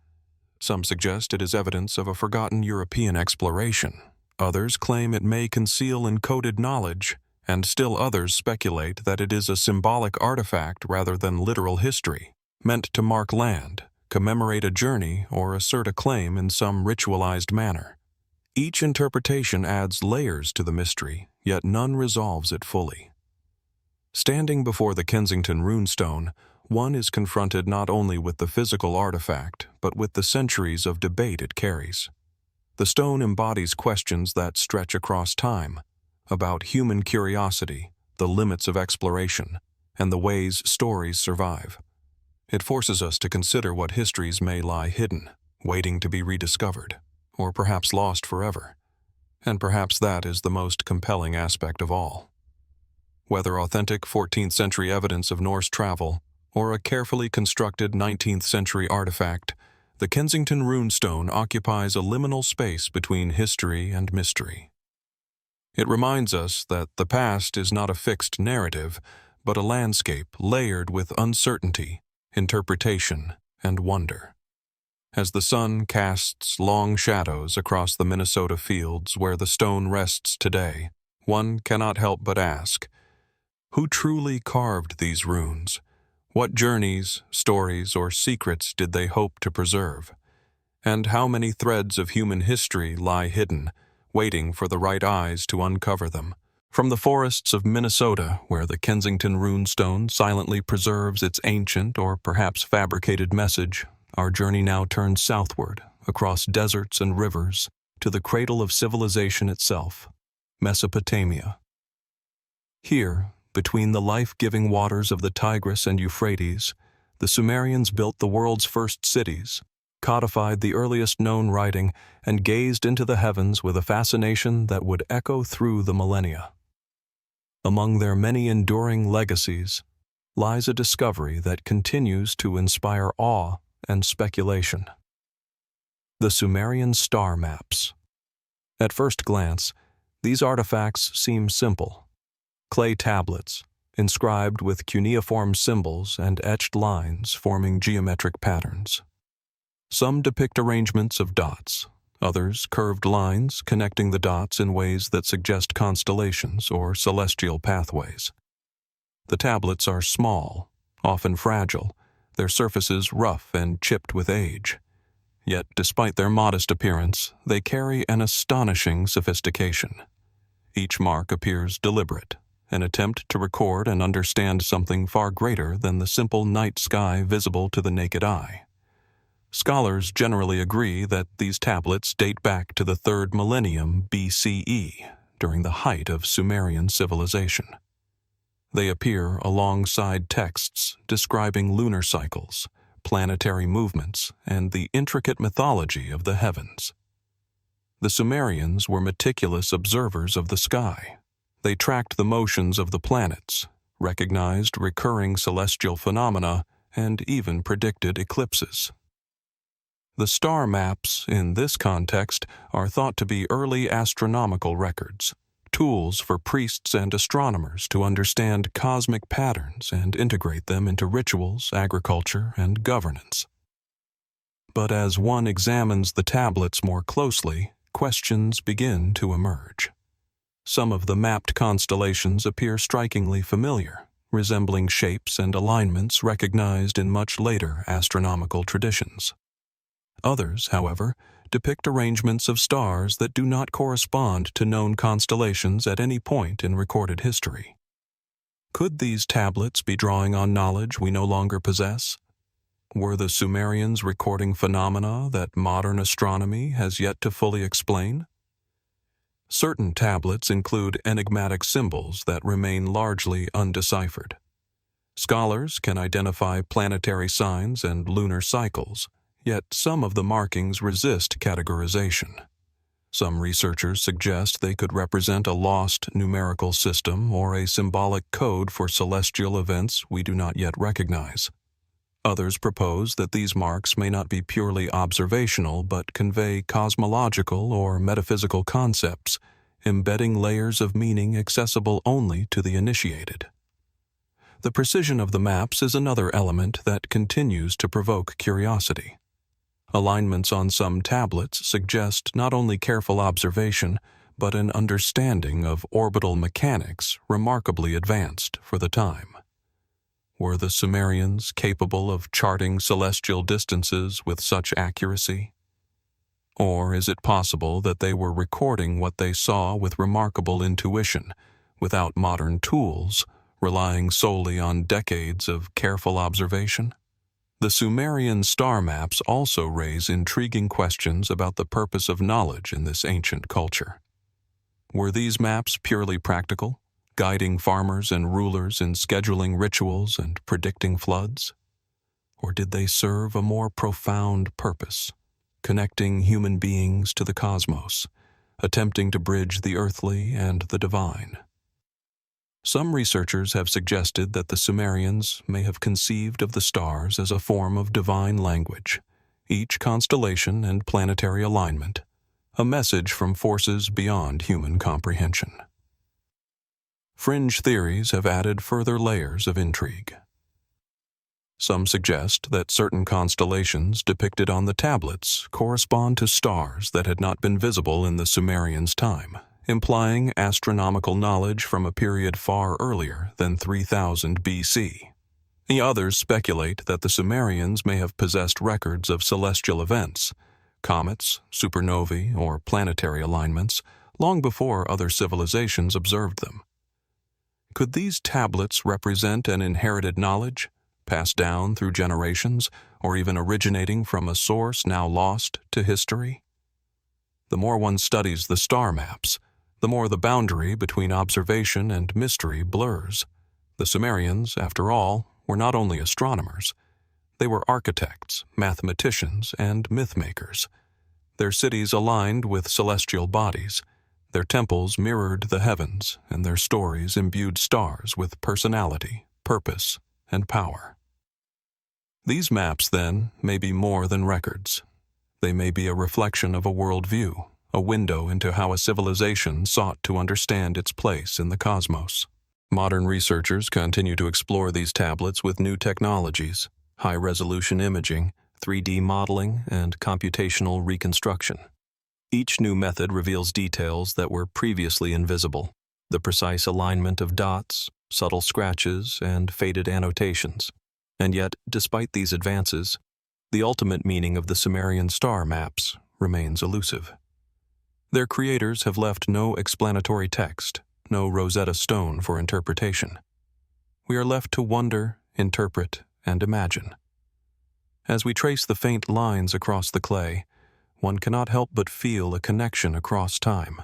S1: Some suggest it is evidence of a forgotten European exploration. Others claim it may conceal encoded knowledge, and still others speculate that it is a symbolic artifact rather than literal history, meant to mark land, commemorate a journey, or assert a claim in some ritualized manner. Each interpretation adds layers to the mystery, yet none resolves it fully. Standing before the Kensington Runestone, one is confronted not only with the physical artifact, but with the centuries of debate it carries. The stone embodies questions that stretch across time, about human curiosity, the limits of exploration, and the ways stories survive. It forces us to consider what histories may lie hidden, waiting to be rediscovered, or perhaps lost forever. And perhaps that is the most compelling aspect of all. Whether authentic 14th century evidence of Norse travel, or a carefully constructed 19th century artifact, the Kensington Runestone occupies a liminal space between history and mystery. It reminds us that the past is not a fixed narrative, but a landscape layered with uncertainty, interpretation, and wonder. As the sun casts long shadows across the Minnesota fields where the stone rests today, one cannot help but ask, who truly carved these runes? What journeys, stories, or secrets did they hope to preserve? And how many threads of human history lie hidden, waiting for the right eyes to uncover them? From the forests of Minnesota, where the Kensington Runestone silently preserves its ancient or perhaps fabricated message, our journey now turns southward, across deserts and rivers, to the cradle of civilization itself, Mesopotamia. Here, between the life-giving waters of the Tigris and Euphrates, the Sumerians built the world's first cities, codified the earliest known writing, and gazed into the heavens with a fascination that would echo through the millennia. Among their many enduring legacies lies a discovery that continues to inspire awe and speculation. The Sumerian star maps. At first glance, these artifacts seem simple. Clay tablets, inscribed with cuneiform symbols and etched lines forming geometric patterns. Some depict arrangements of dots, others curved lines connecting the dots in ways that suggest constellations or celestial pathways. The tablets are small, often fragile, their surfaces rough and chipped with age. Yet, despite their modest appearance, they carry an astonishing sophistication. Each mark appears deliberate, an attempt to record and understand something far greater than the simple night sky visible to the naked eye. Scholars generally agree that these tablets date back to the 3rd millennium BCE, during the height of Sumerian civilization. They appear alongside texts describing lunar cycles, planetary movements, and the intricate mythology of the heavens. The Sumerians were meticulous observers of the sky. They tracked the motions of the planets, recognized recurring celestial phenomena, and even predicted eclipses. The star maps, in this context, are thought to be early astronomical records, tools for priests and astronomers to understand cosmic patterns and integrate them into rituals, agriculture, and governance. But as one examines the tablets more closely, questions begin to emerge. Some of the mapped constellations appear strikingly familiar, resembling shapes and alignments recognized in much later astronomical traditions. Others, however, depict arrangements of stars that do not correspond to known constellations at any point in recorded history. Could these tablets be drawing on knowledge we no longer possess? Were the Sumerians recording phenomena that modern astronomy has yet to fully explain? Certain tablets include enigmatic symbols that remain largely undeciphered. Scholars can identify planetary signs and lunar cycles, yet some of the markings resist categorization. Some researchers suggest they could represent a lost numerical system or a symbolic code for celestial events we do not yet recognize. Others propose that these marks may not be purely observational but convey cosmological or metaphysical concepts, embedding layers of meaning accessible only to the initiated. The precision of the maps is another element that continues to provoke curiosity. Alignments on some tablets suggest not only careful observation, but an understanding of orbital mechanics remarkably advanced for the time. Were the Sumerians capable of charting celestial distances with such accuracy? Or is it possible that they were recording what they saw with remarkable intuition, without modern tools, relying solely on decades of careful observation? The Sumerian star maps also raise intriguing questions about the purpose of knowledge in this ancient culture. Were these maps purely practical, guiding farmers and rulers in scheduling rituals and predicting floods? Or did they serve a more profound purpose, connecting human beings to the cosmos, attempting to bridge the earthly and the divine? Some researchers have suggested that the Sumerians may have conceived of the stars as a form of divine language, each constellation and planetary alignment, a message from forces beyond human comprehension. Fringe theories have added further layers of intrigue. Some suggest that certain constellations depicted on the tablets correspond to stars that had not been visible in the Sumerians' time, implying astronomical knowledge from a period far earlier than 3000 BC. The others speculate that the Sumerians may have possessed records of celestial events, comets, supernovae, or planetary alignments, long before other civilizations observed them. Could these tablets represent an inherited knowledge, passed down through generations, or even originating from a source now lost to history? The more one studies the star maps, the more the boundary between observation and mystery blurs. The Sumerians, after all, were not only astronomers. They were architects, mathematicians, and myth-makers. Their cities aligned with celestial bodies, Their temples mirrored the heavens, and their stories imbued stars with personality, purpose, and power. These maps, then, may be more than records. They may be a reflection of a worldview, a window into how a civilization sought to understand its place in the cosmos. Modern researchers continue to explore these tablets with new technologies, high-resolution imaging, 3D modeling, and computational reconstruction. Each new method reveals details that were previously invisible: the precise alignment of dots, subtle scratches, and faded annotations. And yet, despite these advances, the ultimate meaning of the Sumerian star maps remains elusive. Their creators have left no explanatory text, no Rosetta Stone for interpretation. We are left to wonder, interpret, and imagine. As we trace the faint lines across the clay, one cannot help but feel a connection across time,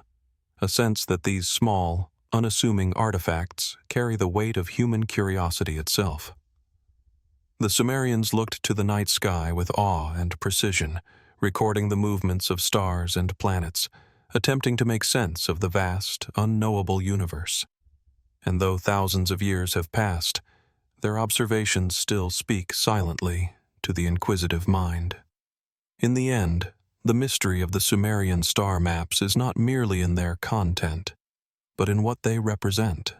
S1: a sense that these small, unassuming artifacts carry the weight of human curiosity itself. The Sumerians looked to the night sky with awe and precision, recording the movements of stars and planets, attempting to make sense of the vast, unknowable universe. And though thousands of years have passed, their observations still speak silently to the inquisitive mind. In the end, the mystery of the Sumerian star maps is not merely in their content, but in what they represent.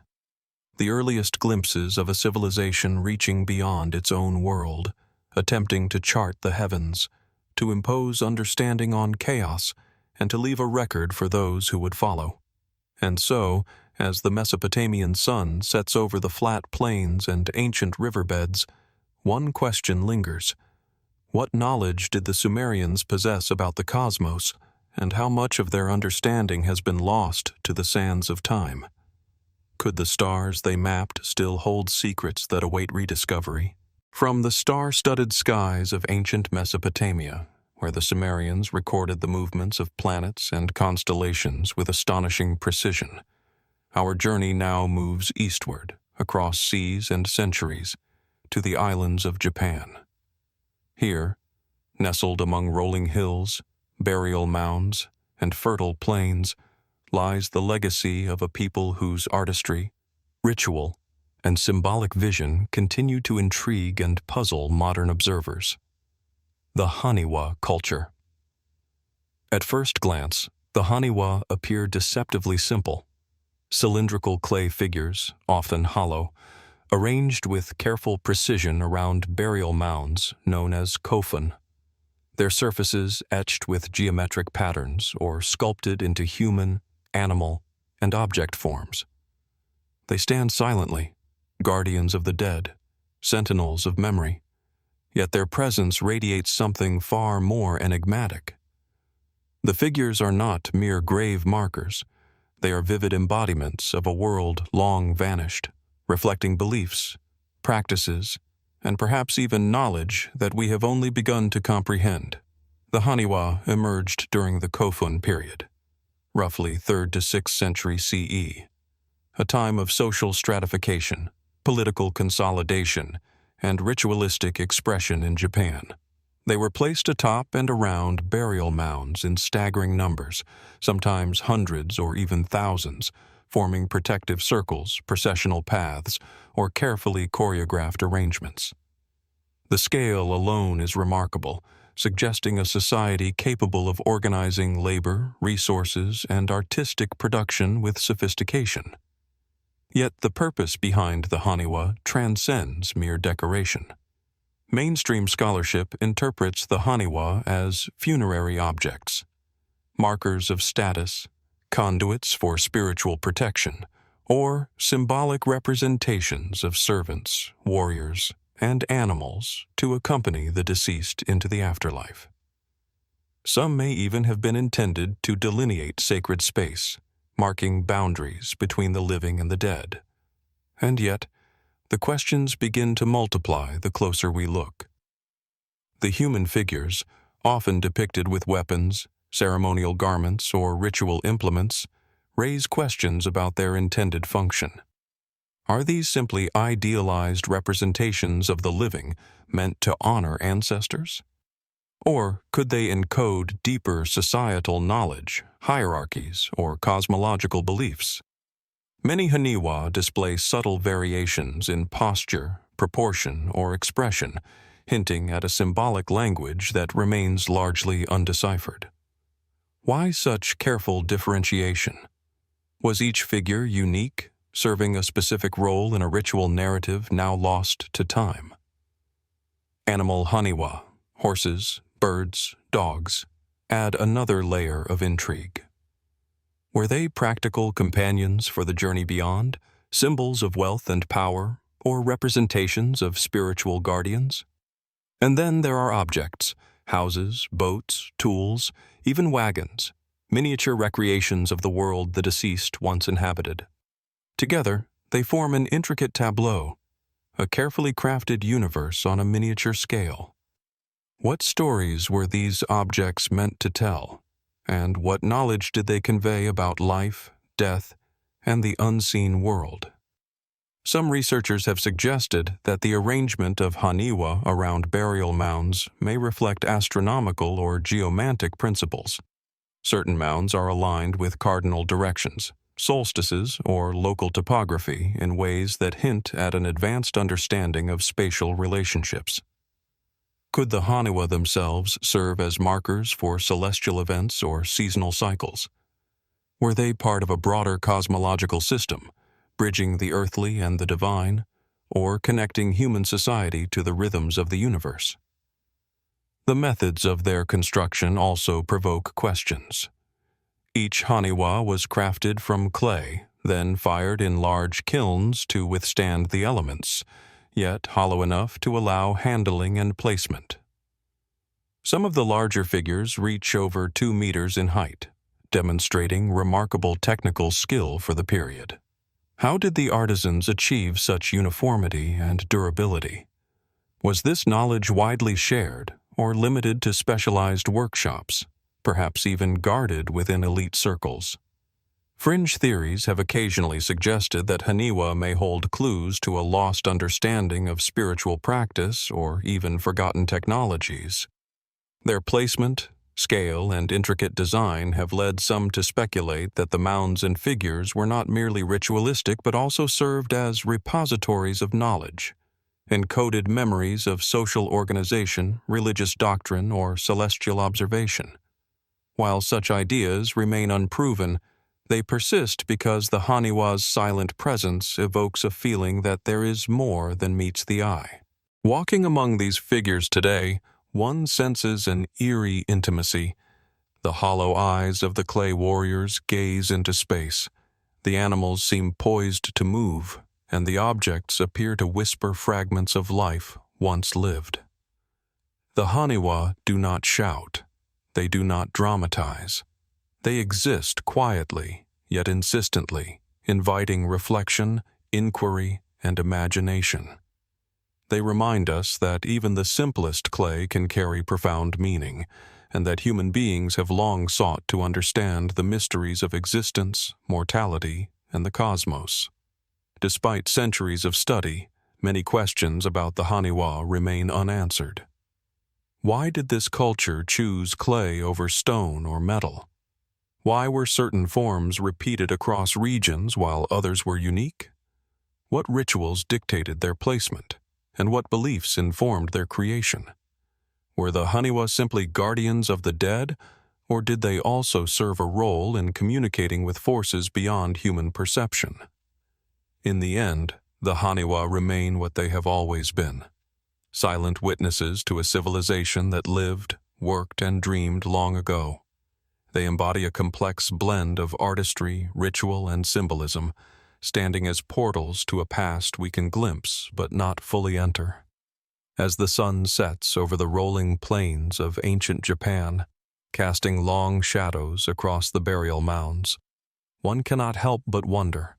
S1: The earliest glimpses of a civilization reaching beyond its own world, attempting to chart the heavens, to impose understanding on chaos, and to leave a record for those who would follow. And so, as the Mesopotamian sun sets over the flat plains and ancient riverbeds, one question lingers. What knowledge did the Sumerians possess about the cosmos, and how much of their understanding has been lost to the sands of time? Could the stars they mapped still hold secrets that await rediscovery? From the star-studded skies of ancient Mesopotamia, where the Sumerians recorded the movements of planets and constellations with astonishing precision, our journey now moves eastward, across seas and centuries, to the islands of Japan. Here, nestled among rolling hills, burial mounds, and fertile plains, lies the legacy of a people whose artistry, ritual, and symbolic vision continue to intrigue and puzzle modern observers. The Haniwa Culture. At first glance, the Haniwa appear deceptively simple. Cylindrical clay figures, often hollow, arranged with careful precision around burial mounds known as kofun. Their surfaces etched with geometric patterns or sculpted into human, animal, and object forms. They stand silently, guardians of the dead, sentinels of memory, yet their presence radiates something far more enigmatic. The figures are not mere grave markers. They are vivid embodiments of a world long vanished, reflecting beliefs, practices, and perhaps even knowledge that we have only begun to comprehend. The Haniwa emerged during the Kofun period, roughly 3rd to 6th century CE, a time of social stratification, political consolidation, and ritualistic expression in Japan. They were placed atop and around burial mounds in staggering numbers, sometimes hundreds or even thousands, forming protective circles, processional paths, or carefully choreographed arrangements. The scale alone is remarkable, suggesting a society capable of organizing labor, resources, and artistic production with sophistication. Yet the purpose behind the Haniwa transcends mere decoration. Mainstream scholarship interprets the Haniwa as funerary objects, markers of status, conduits for spiritual protection, or symbolic representations of servants, warriors, and animals to accompany the deceased into the afterlife. Some may even have been intended to delineate sacred space, marking boundaries between the living and the dead. And yet, the questions begin to multiply the closer we look. The human figures, often depicted with weapons, ceremonial garments, or ritual implements, raise questions about their intended function. Are these simply idealized representations of the living meant to honor ancestors? Or could they encode deeper societal knowledge, hierarchies, or cosmological beliefs? Many Haniwa display subtle variations in posture, proportion, or expression, hinting at a symbolic language that remains largely undeciphered. Why such careful differentiation? Was each figure unique, serving a specific role in a ritual narrative now lost to time? Animal Haniwa, horses, birds, dogs, add another layer of intrigue. Were they practical companions for the journey beyond, symbols of wealth and power, or representations of spiritual guardians? And then there are objects, houses, boats, tools, even wagons, miniature recreations of the world the deceased once inhabited. Together, they form an intricate tableau, a carefully crafted universe on a miniature scale. What stories were these objects meant to tell, and what knowledge did they convey about life, death, and the unseen world? Some researchers have suggested that the arrangement of Haniwa around burial mounds may reflect astronomical or geomantic principles. Certain mounds are aligned with cardinal directions, solstices, or local topography in ways that hint at an advanced understanding of spatial relationships. Could the Haniwa themselves serve as markers for celestial events or seasonal cycles? Were they part of a broader cosmological system, bridging the earthly and the divine, or connecting human society to the rhythms of the universe? The methods of their construction also provoke questions. Each Haniwa was crafted from clay, then fired in large kilns to withstand the elements, yet hollow enough to allow handling and placement. Some of the larger figures reach over 2 meters in height, demonstrating remarkable technical skill for the period. How did the artisans achieve such uniformity and durability? Was this knowledge widely shared or limited to specialized workshops, perhaps even guarded within elite circles? Fringe theories have occasionally suggested that Haniwa may hold clues to a lost understanding of spiritual practice or even forgotten technologies. Their placement, scale, and intricate design have led some to speculate that the mounds and figures were not merely ritualistic but also served as repositories of knowledge, encoded memories of social organization, religious doctrine, or celestial observation. While such ideas remain unproven, they persist because the Haniwa's silent presence evokes a feeling that there is more than meets the eye. Walking among these figures today, one senses an eerie intimacy. The hollow eyes of the clay warriors gaze into space. The animals seem poised to move, and the objects appear to whisper fragments of life once lived. The Haniwa do not shout. They do not dramatize. They exist quietly, yet insistently, inviting reflection, inquiry, and imagination. They remind us that even the simplest clay can carry profound meaning, and that human beings have long sought to understand the mysteries of existence, mortality, and the cosmos. Despite centuries of study, many questions about the Haniwa remain unanswered. Why did this culture choose clay over stone or metal? Why were certain forms repeated across regions while others were unique? What rituals dictated their placement, and what beliefs informed their creation? Were the Haniwa simply guardians of the dead, or did they also serve a role in communicating with forces beyond human perception? In the end, the Haniwa remain what they have always been: silent witnesses to a civilization that lived, worked, and dreamed long ago. They embody a complex blend of artistry, ritual, and symbolism, standing as portals to a past we can glimpse but not fully enter. As the sun sets over the rolling plains of ancient Japan, casting long shadows across the burial mounds, one cannot help but wonder,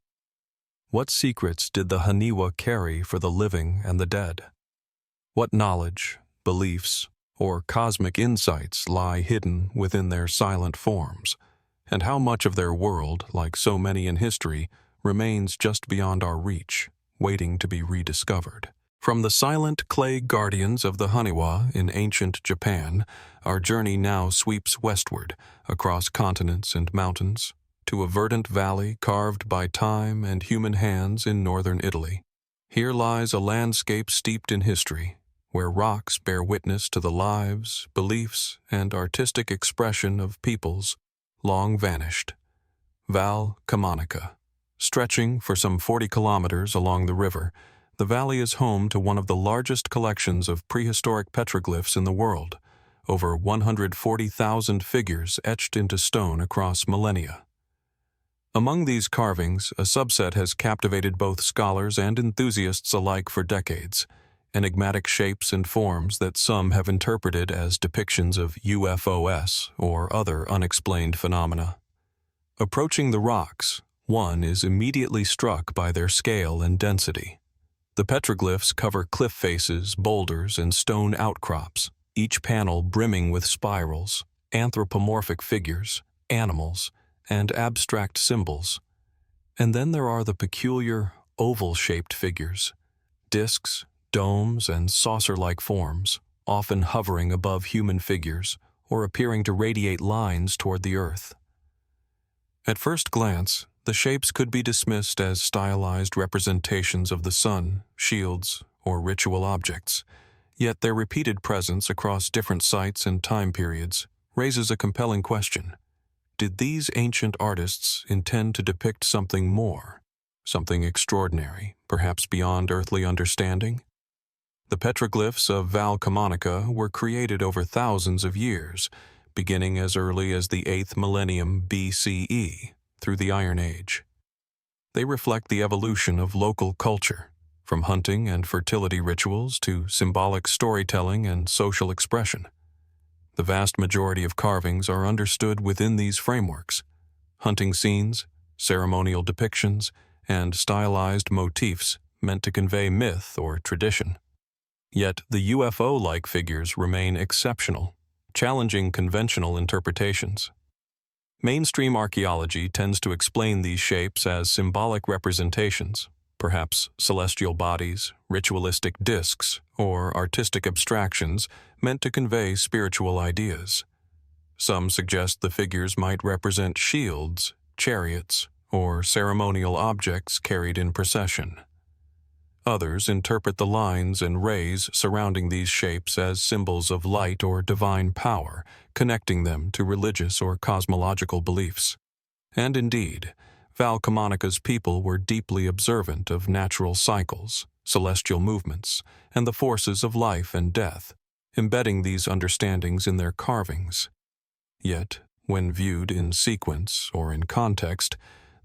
S1: what secrets did the Haniwa carry for the living and the dead? What knowledge, beliefs, or cosmic insights lie hidden within their silent forms, and how much of their world, like so many in history, remains just beyond our reach, waiting to be rediscovered? From the silent clay guardians of the Haniwa in ancient Japan, our journey now sweeps westward, across continents and mountains, to a verdant valley carved by time and human hands in northern Italy. Here lies a landscape steeped in history, where rocks bear witness to the lives, beliefs, and artistic expression of peoples long vanished. Val Camonica. Stretching for some 40 kilometers along the river, the valley is home to one of the largest collections of prehistoric petroglyphs in the world, over 140,000 figures etched into stone across millennia. Among these carvings, a subset has captivated both scholars and enthusiasts alike for decades, enigmatic shapes and forms that some have interpreted as depictions of UFOs or other unexplained phenomena. Approaching the rocks, one is immediately struck by their scale and density. The petroglyphs cover cliff faces, boulders, and stone outcrops, each panel brimming with spirals, anthropomorphic figures, animals, and abstract symbols. And then there are the peculiar, oval-shaped figures, discs, domes, and saucer-like forms, often hovering above human figures or appearing to radiate lines toward the earth. At first glance, the shapes could be dismissed as stylized representations of the sun, shields, or ritual objects, yet their repeated presence across different sites and time periods raises a compelling question. Did these ancient artists intend to depict something more, something extraordinary, perhaps beyond earthly understanding? The petroglyphs of Val Camonica were created over thousands of years, beginning as early as the 8th millennium BCE, through the Iron Age. They reflect the evolution of local culture, from hunting and fertility rituals to symbolic storytelling and social expression. The vast majority of carvings are understood within these frameworks: hunting scenes, ceremonial depictions, and stylized motifs meant to convey myth or tradition. Yet the UFO-like figures remain exceptional, challenging conventional interpretations. Mainstream archaeology tends to explain these shapes as symbolic representations, perhaps celestial bodies, ritualistic discs, or artistic abstractions meant to convey spiritual ideas. Some suggest the figures might represent shields, chariots, or ceremonial objects carried in procession. Others interpret the lines and rays surrounding these shapes as symbols of light or divine power, connecting them to religious or cosmological beliefs. And indeed, Val Camonica's people were deeply observant of natural cycles, celestial movements, and the forces of life and death, embedding these understandings in their carvings. Yet, when viewed in sequence or in context,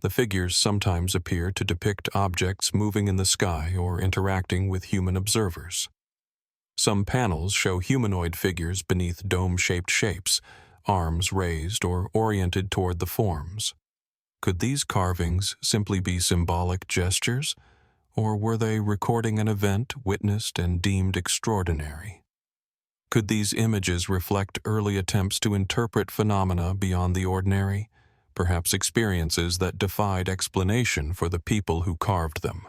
S1: the figures sometimes appear to depict objects moving in the sky or interacting with human observers. Some panels show humanoid figures beneath dome-shaped shapes, arms raised or oriented toward the forms. Could these carvings simply be symbolic gestures, or were they recording an event witnessed and deemed extraordinary? Could these images reflect early attempts to interpret phenomena beyond the ordinary, perhaps experiences that defied explanation for the people who carved them?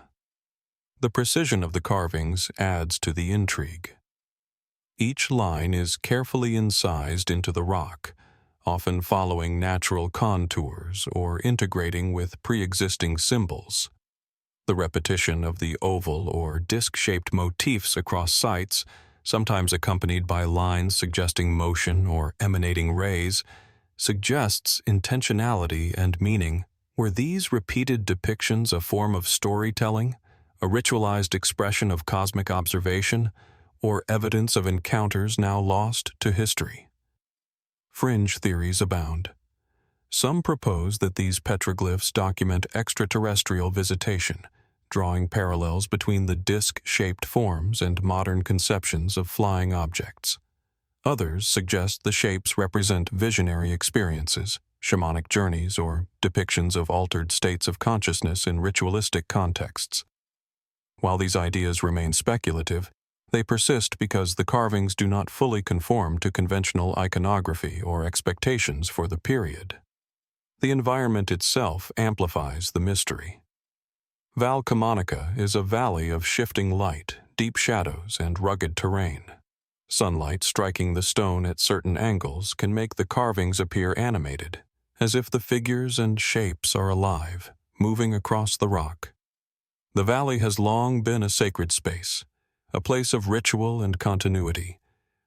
S1: The precision of the carvings adds to the intrigue. Each line is carefully incised into the rock, often following natural contours or integrating with pre-existing symbols. The repetition of the oval or disc-shaped motifs across sites, sometimes accompanied by lines suggesting motion or emanating rays, suggests intentionality and meaning. Were these repeated depictions a form of storytelling, a ritualized expression of cosmic observation, or evidence of encounters now lost to history? Fringe theories abound. Some propose that these petroglyphs document extraterrestrial visitation, drawing parallels between the disc-shaped forms and modern conceptions of flying objects. Others suggest the shapes represent visionary experiences, shamanic journeys, or depictions of altered states of consciousness in ritualistic contexts. While these ideas remain speculative, they persist because the carvings do not fully conform to conventional iconography or expectations for the period. The environment itself amplifies the mystery. Val Camonica is a valley of shifting light, deep shadows and rugged terrain. Sunlight striking the stone at certain angles can make the carvings appear animated, as if the figures and shapes are alive, moving across the rock. The valley has long been a sacred space, a place of ritual and continuity,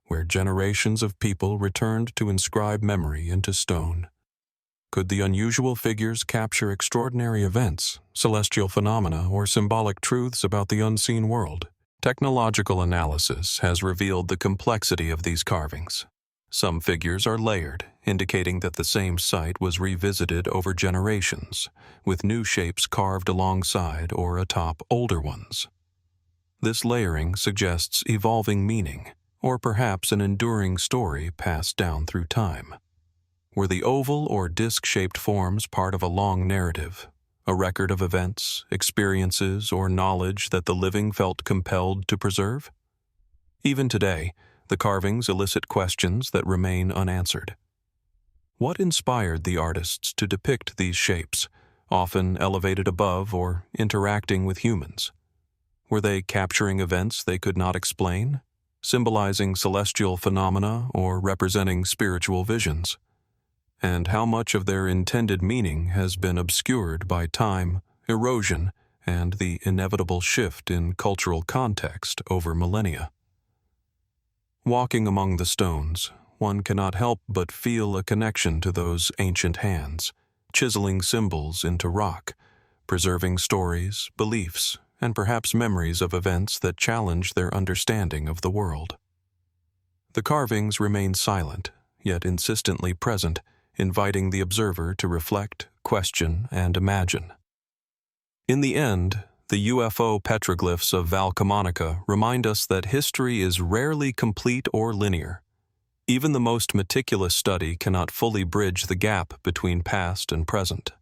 S1: where generations of people returned to inscribe memory into stone. Could the unusual figures capture extraordinary events, celestial phenomena, or symbolic truths about the unseen world? Technological analysis has revealed the complexity of these carvings. Some figures are layered, indicating that the same site was revisited over generations, with new shapes carved alongside or atop older ones. This layering suggests evolving meaning, or perhaps an enduring story passed down through time. Were the oval or disc-shaped forms part of a long narrative, a record of events, experiences, or knowledge that the living felt compelled to preserve? Even today, the carvings elicit questions that remain unanswered. What inspired the artists to depict these shapes, often elevated above or interacting with humans? Were they capturing events they could not explain, symbolizing celestial phenomena or representing spiritual visions? And how much of their intended meaning has been obscured by time, erosion, and the inevitable shift in cultural context over millennia? Walking among the stones, one cannot help but feel a connection to those ancient hands, chiseling symbols into rock, preserving stories, beliefs, and perhaps memories of events that challenge their understanding of the world. The carvings remain silent, yet insistently present, inviting the observer to reflect, question, and imagine. In the end, the UFO petroglyphs of Val Camonica remind us that history is rarely complete or linear. Even the most meticulous study cannot fully bridge the gap between past and present.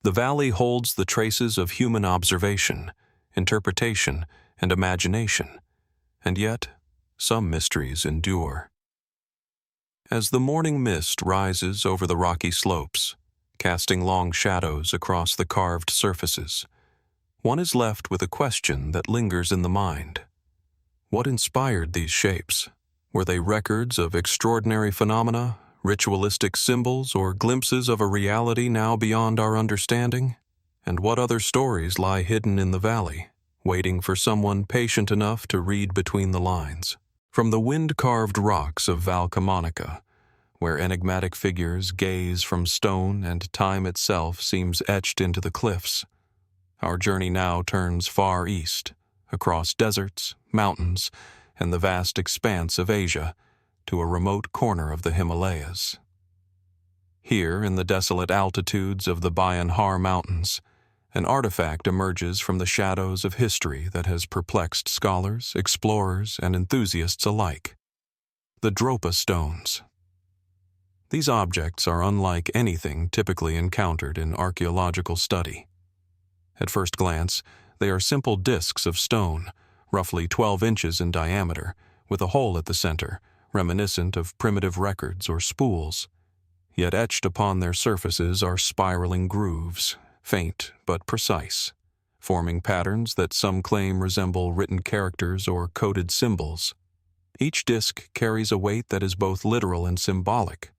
S1: The valley holds the traces of human observation, interpretation, and imagination, and yet some mysteries endure. As the morning mist rises over the rocky slopes, casting long shadows across the carved surfaces, one is left with a question that lingers in the mind. What inspired these shapes? Were they records of extraordinary phenomena, ritualistic symbols, or glimpses of a reality now beyond our understanding? And what other stories lie hidden in the valley, waiting for someone patient enough to read between the lines? From the wind-carved rocks of Val Camonica, where enigmatic figures gaze from stone and time itself seems etched into the cliffs, our journey now turns far east, across deserts, mountains, and the vast expanse of Asia, to a remote corner of the Himalayas. Here, in the desolate altitudes of the Bayan-Har Mountains, an artifact emerges from the shadows of history that has perplexed scholars, explorers, and enthusiasts alike: the Dropa Stones. These objects are unlike anything typically encountered in archaeological study. At first glance, they are simple discs of stone, roughly 12 inches in diameter, with a hole at the center, reminiscent of primitive records or spools. Yet etched upon their surfaces are spiraling grooves, faint but precise, forming patterns that some claim resemble written characters or coded symbols. Each disc carries a weight that is both literal and symbolic,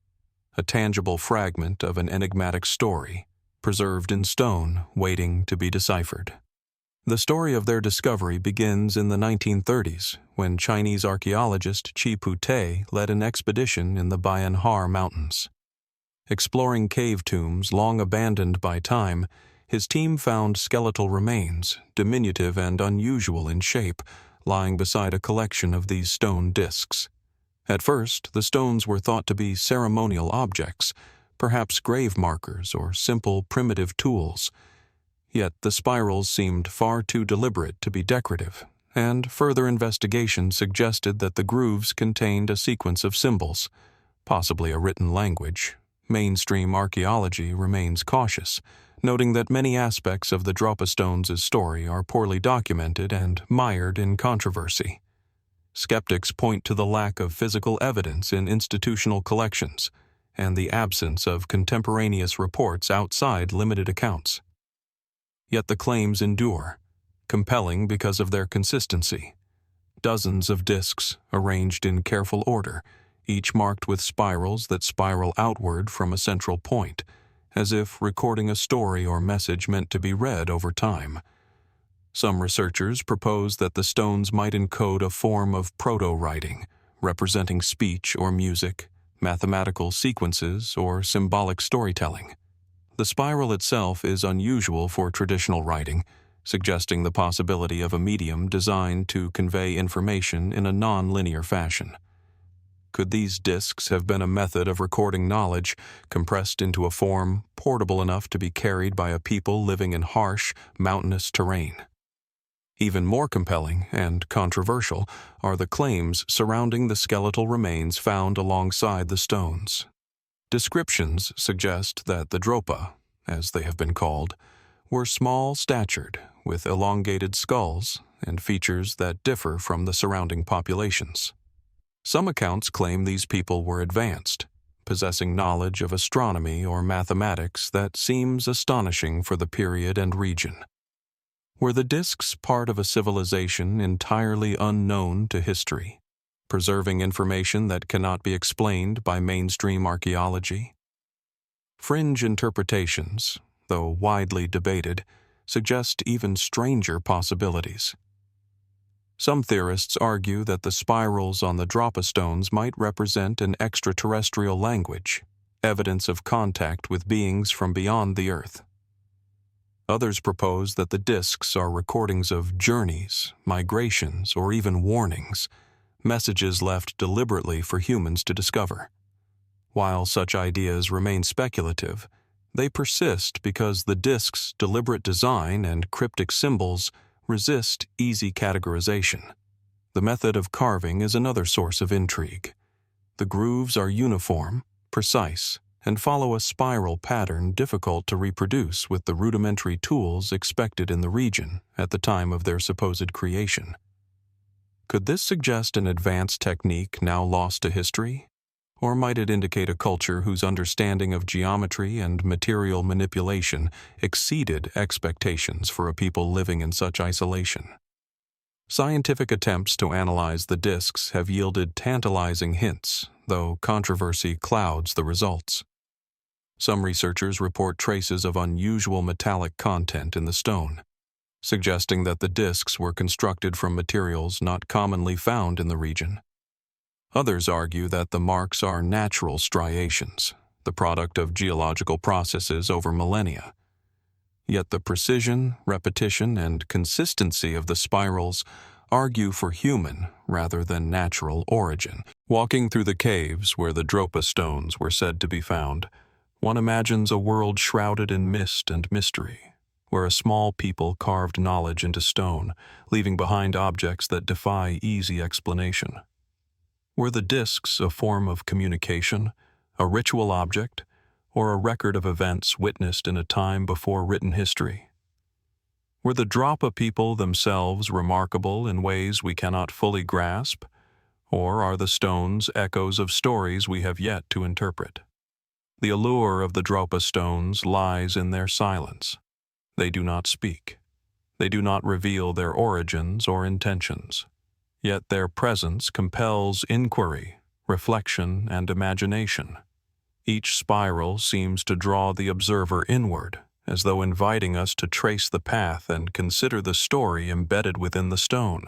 S1: a tangible fragment of an enigmatic story, preserved in stone, waiting to be deciphered. The story of their discovery begins in the 1930s, when Chinese archaeologist Chi Pu-te led an expedition in the Bayan-Har Mountains. Exploring cave tombs long abandoned by time, his team found skeletal remains, diminutive and unusual in shape, lying beside a collection of these stone discs. At first, the stones were thought to be ceremonial objects, perhaps grave markers or simple primitive tools. Yet the spirals seemed far too deliberate to be decorative, and further investigation suggested that the grooves contained a sequence of symbols, possibly a written language. Mainstream archaeology remains cautious, noting that many aspects of the Dropa Stones' story are poorly documented and mired in controversy. Skeptics point to the lack of physical evidence in institutional collections and the absence of contemporaneous reports outside limited accounts. Yet the claims endure, compelling because of their consistency, Dozens of discs arranged in careful order, each marked with spirals that spiral outward from a central point, as if recording a story or message meant to be read over time. Some researchers propose that the stones might encode a form of proto-writing, representing speech or music, mathematical sequences, or symbolic storytelling. The spiral itself is unusual for traditional writing, suggesting the possibility of a medium designed to convey information in a non-linear fashion. Could these discs have been a method of recording knowledge compressed into a form portable enough to be carried by a people living in harsh, mountainous terrain? Even more compelling and controversial are the claims surrounding the skeletal remains found alongside the stones. Descriptions suggest that the Dropa, as they have been called, were small-statured, with elongated skulls and features that differ from the surrounding populations. Some accounts claim these people were advanced, possessing knowledge of astronomy or mathematics that seems astonishing for the period and region. Were the discs part of a civilization entirely unknown to history, preserving information that cannot be explained by mainstream archaeology? Fringe interpretations, though widely debated, suggest even stranger possibilities. Some theorists argue that the spirals on the Dropa stones might represent an extraterrestrial language, evidence of contact with beings from beyond the Earth. Others propose that the discs are recordings of journeys, migrations, or even warnings, messages left deliberately for humans to discover. While such ideas remain speculative, they persist because the discs' deliberate design and cryptic symbols resist easy categorization. The method of carving is another source of intrigue. The grooves are uniform, precise, and follow a spiral pattern difficult to reproduce with the rudimentary tools expected in the region at the time of their supposed creation. Could this suggest an advanced technique now lost to history? Or might it indicate a culture whose understanding of geometry and material manipulation exceeded expectations for a people living in such isolation? Scientific attempts to analyze the discs have yielded tantalizing hints, though controversy clouds the results. Some researchers report traces of unusual metallic content in the stone, suggesting that the discs were constructed from materials not commonly found in the region. Others argue that the marks are natural striations, the product of geological processes over millennia. Yet the precision, repetition, and consistency of the spirals argue for human rather than natural origin. Walking through the caves where the Dropa stones were said to be found, one imagines a world shrouded in mist and mystery, where a small people carved knowledge into stone, leaving behind objects that defy easy explanation. Were the discs a form of communication, a ritual object, or a record of events witnessed in a time before written history? Were the Dropa people themselves remarkable in ways we cannot fully grasp, or are the stones echoes of stories we have yet to interpret? The allure of the Dropa stones lies in their silence. They do not speak. They do not reveal their origins or intentions. Yet their presence compels inquiry, reflection, and imagination. Each spiral seems to draw the observer inward, as though inviting us to trace the path and consider the story embedded within the stone.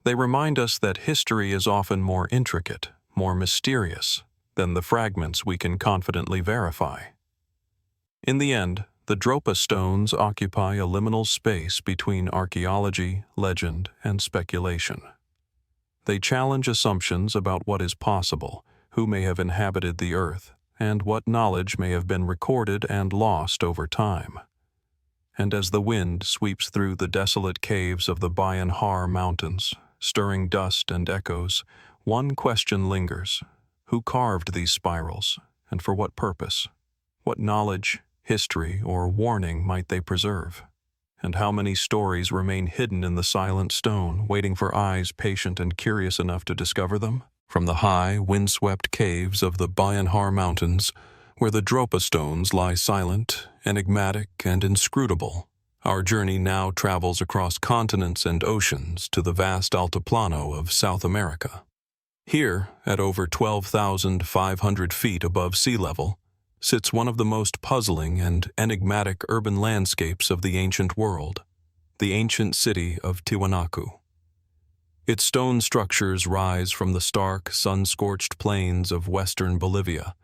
S1: They remind us that history is often more intricate, more mysterious, than the fragments we can confidently verify. In the end, the Dropa stones occupy a liminal space between archaeology, legend, and speculation. They challenge assumptions about what is possible, who may have inhabited the earth, and what knowledge may have been recorded and lost over time. And as the wind sweeps through the desolate caves of the Bayan Har Mountains, stirring dust and echoes, one question lingers. Who carved these spirals, and for what purpose? What knowledge, history, or warning might they preserve? And how many stories remain hidden in the silent stone, waiting for eyes patient and curious enough to discover them? From the high, windswept caves of the Bayan Har Mountains, where the Dropa stones lie silent, enigmatic, and inscrutable, Our journey now travels across continents and oceans to the vast Altiplano of South America. Here, at over 12,500 feet above sea level, sits one of the most puzzling and enigmatic urban landscapes of the ancient world, the ancient city of Tiwanaku. Its stone structures rise from the stark, sun-scorched plains of western Bolivia,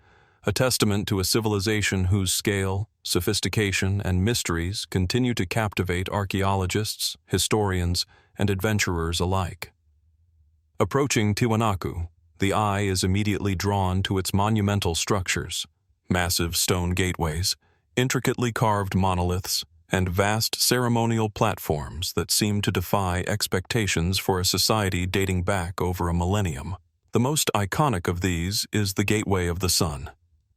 S1: a testament to a civilization whose scale, sophistication, and mysteries continue to captivate archaeologists, historians, and adventurers alike. Approaching Tiwanaku, the eye is immediately drawn to its monumental structures, massive stone gateways, intricately carved monoliths, and vast ceremonial platforms that seem to defy expectations for a society dating back over a millennium. The most iconic of these is the Gateway of the Sun,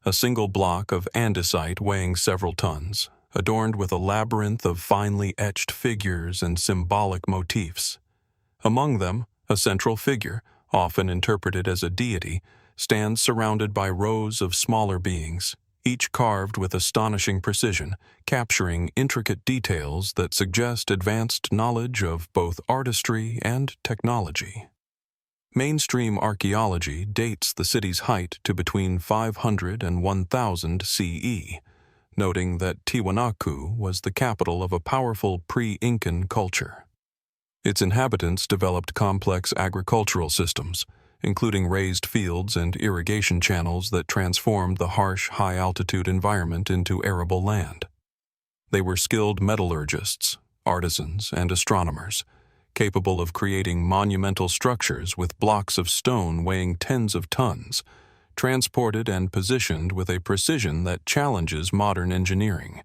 S1: a single block of andesite weighing several tons, adorned with a labyrinth of finely etched figures and symbolic motifs. Among them, a central figure, often interpreted as a deity, stands surrounded by rows of smaller beings, each carved with astonishing precision, capturing intricate details that suggest advanced knowledge of both artistry and technology. Mainstream archaeology dates the city's height to between 500 and 1000 CE, noting that Tiwanaku was the capital of a powerful pre-Incan culture. Its inhabitants developed complex agricultural systems, including raised fields and irrigation channels that transformed the harsh, high-altitude environment into arable land. They were skilled metallurgists, artisans, and astronomers, capable of creating monumental structures with blocks of stone weighing tens of tons, transported and positioned with a precision that challenges modern engineering.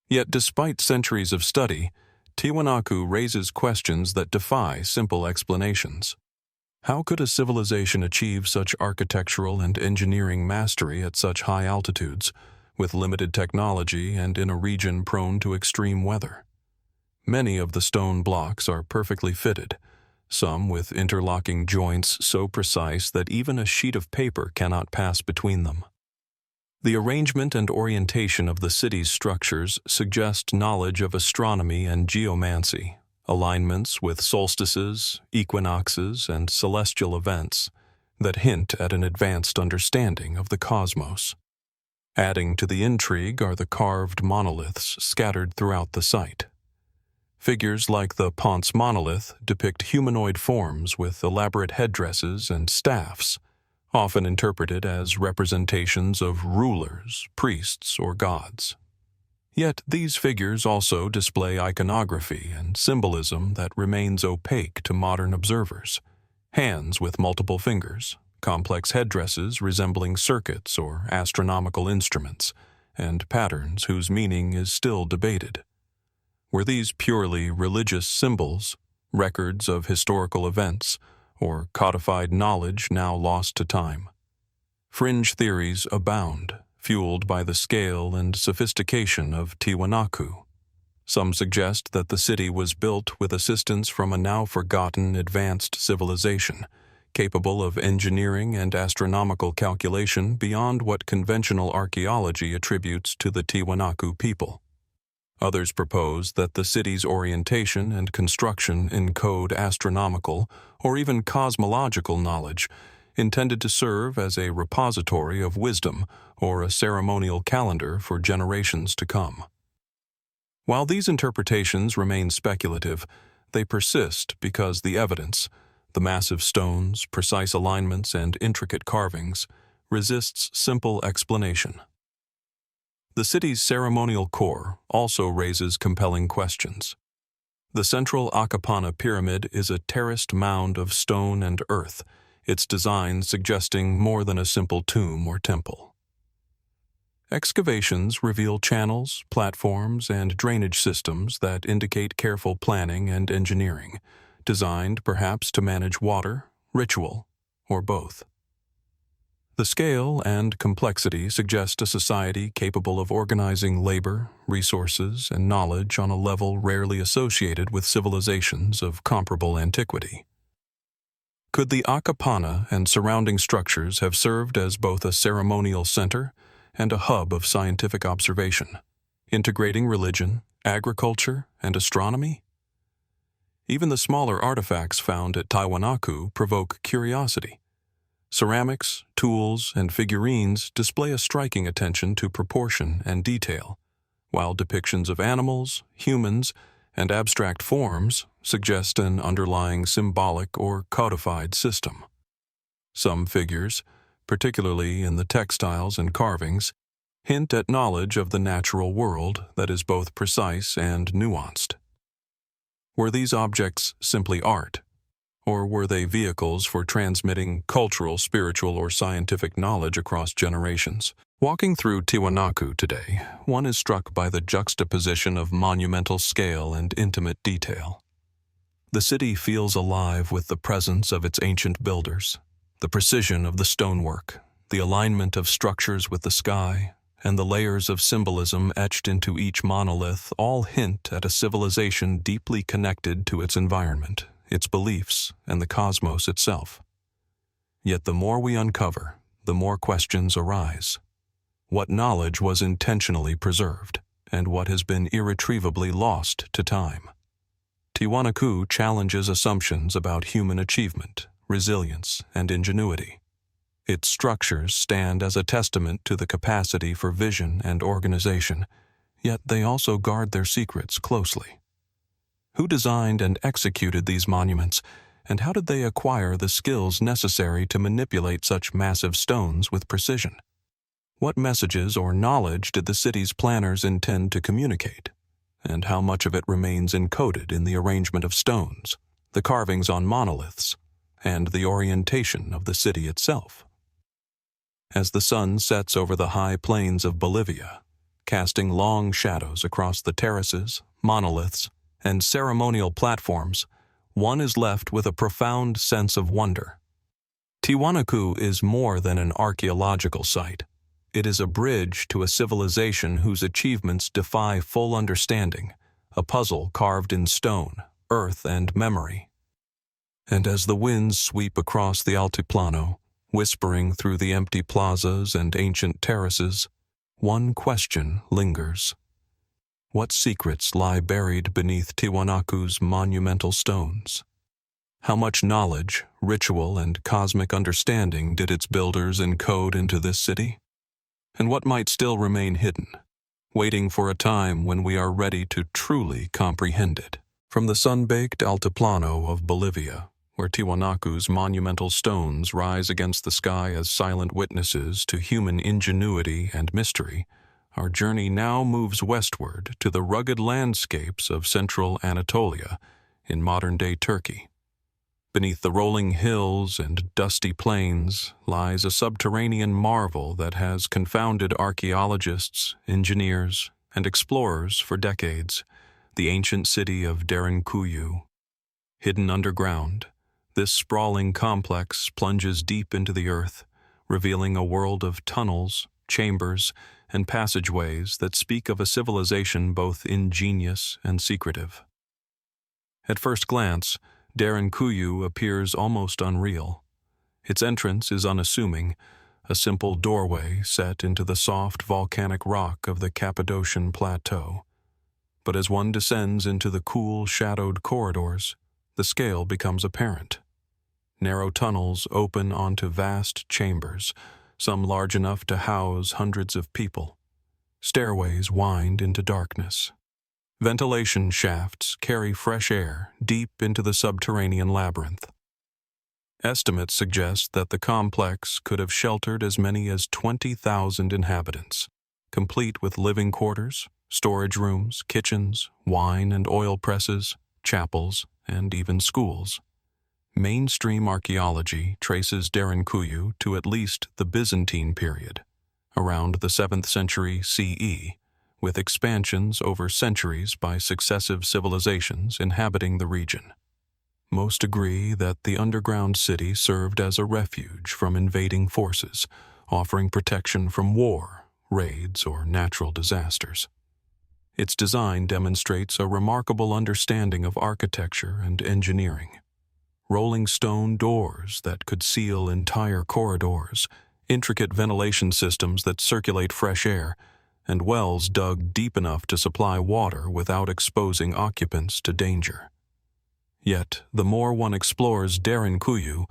S1: Yet despite centuries of study, Tiwanaku raises questions that defy simple explanations. How could a civilization achieve such architectural and engineering mastery at such high altitudes, with limited technology and in a region prone to extreme weather? Many of the stone blocks are perfectly fitted, some with interlocking joints so precise that even a sheet of paper cannot pass between them. The arrangement and orientation of the city's structures suggest knowledge of astronomy and geomancy, alignments with solstices, equinoxes, and celestial events that hint at an advanced understanding of the cosmos. Adding to the intrigue are the carved monoliths scattered throughout the site. Figures like the Ponce monolith depict humanoid forms with elaborate headdresses and staffs, often interpreted as representations of rulers, priests, or gods. Yet these figures also display iconography and symbolism that remains opaque to modern observers. Hands with multiple fingers, complex headdresses resembling circuits or astronomical instruments, and patterns whose meaning is still debated. Were these purely religious symbols, records of historical events, or codified knowledge now lost to time? Fringe theories abound, fueled by the scale and sophistication of Tiwanaku. Some suggest that the city was built with assistance from a now-forgotten advanced civilization, capable of engineering and astronomical calculation beyond what conventional archaeology attributes to the Tiwanaku people. Others propose that the city's orientation and construction encode astronomical or even cosmological knowledge, intended to serve as a repository of wisdom or a ceremonial calendar for generations to come. While these interpretations remain speculative, they persist because the evidence, the massive stones, precise alignments, and intricate carvings, resists simple explanation. The city's ceremonial core also raises compelling questions. The central Akapana pyramid is a terraced mound of stone and earth, its design suggesting more than a simple tomb or temple. Excavations reveal channels, platforms, and drainage systems that indicate careful planning and engineering, designed perhaps to manage water, ritual, or both. The scale and complexity suggest a society capable of organizing labor, resources, and knowledge on a level rarely associated with civilizations of comparable antiquity. Could the Akapana and surrounding structures have served as both a ceremonial center and a hub of scientific observation, integrating religion, agriculture, and astronomy? Even the smaller artifacts found at Tiwanaku provoke curiosity. Ceramics, tools, and figurines display a striking attention to proportion and detail, while depictions of animals, humans, and abstract forms suggest an underlying symbolic or codified system. Some figures, particularly in the textiles and carvings, hint at knowledge of the natural world that is both precise and nuanced. Were these objects simply art, or were they vehicles for transmitting cultural, spiritual, or scientific knowledge across generations? Walking through Tiwanaku today, one is struck by the juxtaposition of monumental scale and intimate detail. The city feels alive with the presence of its ancient builders, the precision of the stonework, the alignment of structures with the sky, and the layers of symbolism etched into each monolith all hint at a civilization deeply connected to its environment, its beliefs, and the cosmos itself. Yet the more we uncover, the more questions arise. What knowledge was intentionally preserved, and what has been irretrievably lost to time? Tiwanaku challenges assumptions about human achievement, resilience, and ingenuity. Its structures stand as a testament to the capacity for vision and organization, yet they also guard their secrets closely. Who designed and executed these monuments, and how did they acquire the skills necessary to manipulate such massive stones with precision? What messages or knowledge did the city's planners intend to communicate, and how much of it remains encoded in the arrangement of stones, the carvings on monoliths, and the orientation of the city itself? As the sun sets over the high plains of Bolivia, casting long shadows across the terraces, monoliths, and ceremonial platforms, one is left with a profound sense of wonder. Tiwanaku is more than an archaeological site. It is a bridge to a civilization whose achievements defy full understanding, a puzzle carved in stone, earth, and memory. And as the winds sweep across the Altiplano, whispering through the empty plazas and ancient terraces, one question lingers. What secrets lie buried beneath Tiwanaku's monumental stones? How much knowledge, ritual, and cosmic understanding did its builders encode into this city? And what might still remain hidden, waiting for a time when we are ready to truly comprehend it? From the sun-baked Altiplano of Bolivia, where Tiwanaku's monumental stones rise against the sky as silent witnesses to human ingenuity and mystery, our journey now moves westward to the rugged landscapes of central Anatolia in modern-day Turkey. Beneath the rolling hills and dusty plains lies a subterranean marvel that has confounded archaeologists, engineers, and explorers for decades, the ancient city of Derinkuyu. Hidden underground, this sprawling complex plunges deep into the earth, revealing a world of tunnels, chambers, and passageways that speak of a civilization both ingenious and secretive. At first glance, Derinkuyu appears almost unreal. Its entrance is unassuming, a simple doorway set into the soft volcanic rock of the Cappadocian Plateau. But as one descends into the cool, shadowed corridors, the scale becomes apparent. Narrow tunnels open onto vast chambers, some large enough to house hundreds of people. Stairways wind into darkness. Ventilation shafts carry fresh air deep into the subterranean labyrinth. Estimates suggest that the complex could have sheltered as many as 20,000 inhabitants, complete with living quarters, storage rooms, kitchens, wine and oil presses, chapels, and even schools. Mainstream archaeology traces Derinkuyu to at least the Byzantine period, around the 7th century CE, with expansions over centuries by successive civilizations inhabiting the region. Most agree that the underground city served as a refuge from invading forces, offering protection from war, raids, or natural disasters. Its design demonstrates a remarkable understanding of architecture and engineering. Rolling stone doors that could seal entire corridors, intricate ventilation systems that circulate fresh air, and wells dug deep enough to supply water without exposing occupants to danger. Yet, the more one explores Derinkuyu,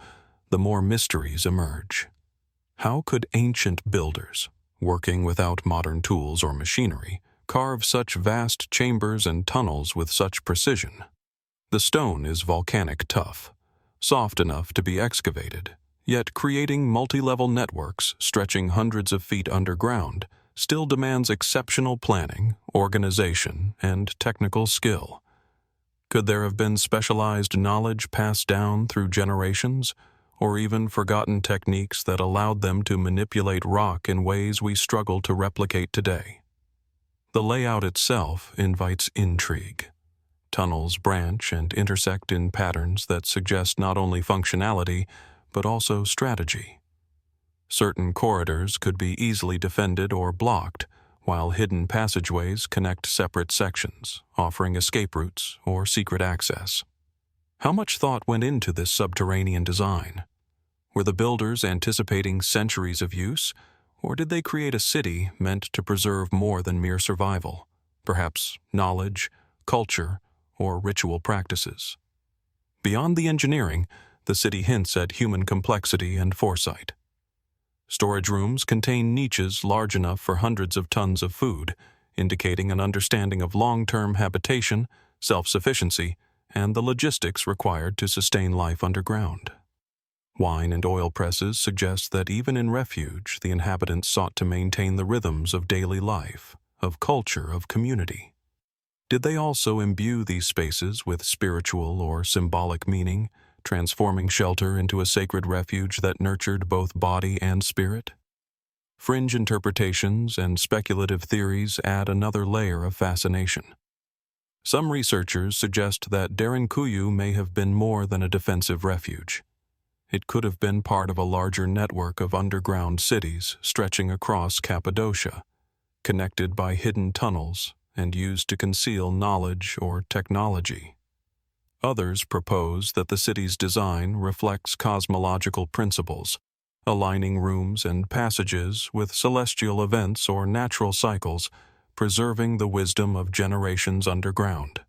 S1: the more mysteries emerge. How could ancient builders, working without modern tools or machinery, carve such vast chambers and tunnels with such precision? The stone is volcanic tough, soft enough to be excavated, yet creating multi-level networks stretching hundreds of feet underground still demands exceptional planning, organization, and technical skill. Could there have been specialized knowledge passed down through generations, or even forgotten techniques that allowed them to manipulate rock in ways we struggle to replicate today? The layout itself invites intrigue. Tunnels branch and intersect in patterns that suggest not only functionality, but also strategy. Certain corridors could be easily defended or blocked, while hidden passageways connect separate sections, offering escape routes or secret access. How much thought went into this subterranean design? Were the builders anticipating centuries of use, or did they create a city meant to preserve more than mere survival, perhaps knowledge, culture, or ritual practices? Beyond the engineering, the city hints at human complexity and foresight. Storage rooms contain niches large enough for hundreds of tons of food, indicating an understanding of long-term habitation, self-sufficiency, and the logistics required to sustain life underground. Wine and oil presses suggest that even in refuge, the inhabitants sought to maintain the rhythms of daily life, of culture, of community. Did they also imbue these spaces with spiritual or symbolic meaning, transforming shelter into a sacred refuge that nurtured both body and spirit? Fringe interpretations and speculative theories add another layer of fascination. Some researchers suggest that Derinkuyu may have been more than a defensive refuge. It could have been part of a larger network of underground cities stretching across Cappadocia, connected by hidden tunnels and used to conceal knowledge or technology. Others propose that the city's design reflects cosmological principles, aligning rooms and passages with celestial events or natural cycles, preserving the wisdom of generations underground.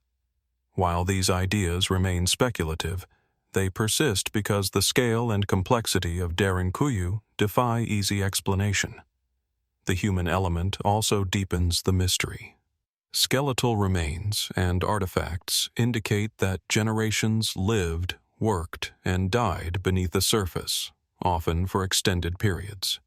S1: While these ideas remain speculative, they persist because the scale and complexity of Derinkuyu defy easy explanation. The human element also deepens the mystery. Skeletal remains and artifacts indicate that generations lived, worked, and died beneath the surface, often for extended periods.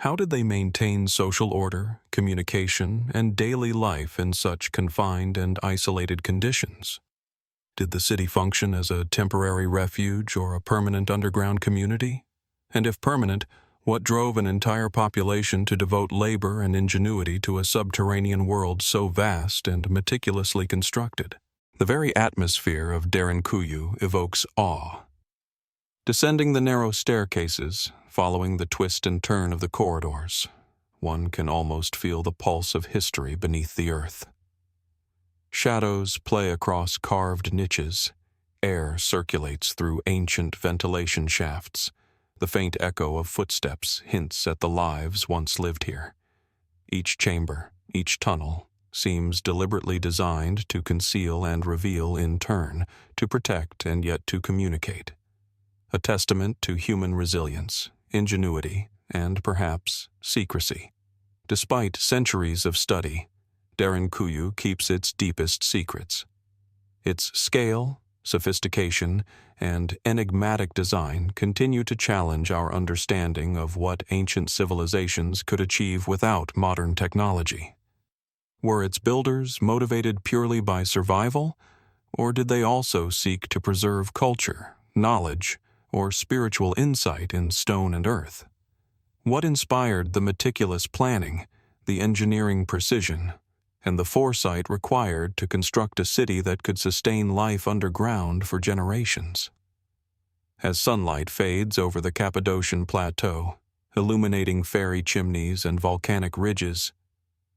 S1: How did they maintain social order, communication, and daily life in such confined and isolated conditions? Did the city function as a temporary refuge or a permanent underground community? And if permanent, what drove an entire population to devote labor and ingenuity to a subterranean world so vast and meticulously constructed? The very atmosphere of Derinkuyu evokes awe. Descending the narrow staircases, following the twist and turn of the corridors, one can almost feel the pulse of history beneath the earth. Shadows play across carved niches. Air circulates through ancient ventilation shafts. The faint echo of footsteps hints at the lives once lived here. Each chamber, each tunnel, seems deliberately designed to conceal and reveal in turn, to protect and yet to communicate. A testament to human resilience, ingenuity, and perhaps secrecy. Despite centuries of study, Derinkuyu keeps its deepest secrets. Its scale, sophistication, and enigmatic design continue to challenge our understanding of what ancient civilizations could achieve without modern technology. Were its builders motivated purely by survival, or did they also seek to preserve culture, knowledge, or spiritual insight in stone and earth? What inspired the meticulous planning, the engineering precision, and the foresight required to construct a city that could sustain life underground for generations? As sunlight fades over the Cappadocian Plateau, illuminating fairy chimneys and volcanic ridges,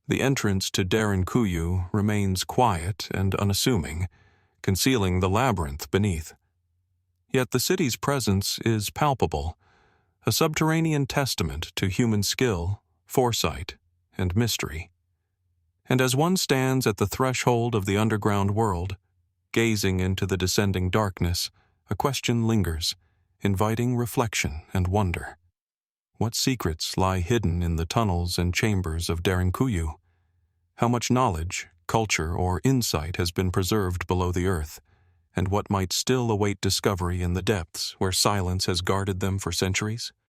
S1: the entrance to Derinkuyu remains quiet and unassuming, concealing the labyrinth beneath. Yet the city's presence is palpable, a subterranean testament to human skill, foresight, and mystery. And as one stands at the threshold of the underground world, gazing into the descending darkness, a question lingers, inviting reflection and wonder. What secrets lie hidden in the tunnels and chambers of Derinkuyu? How much knowledge, culture, or insight has been preserved below the earth, and what might still await discovery in the depths where silence has guarded them for centuries?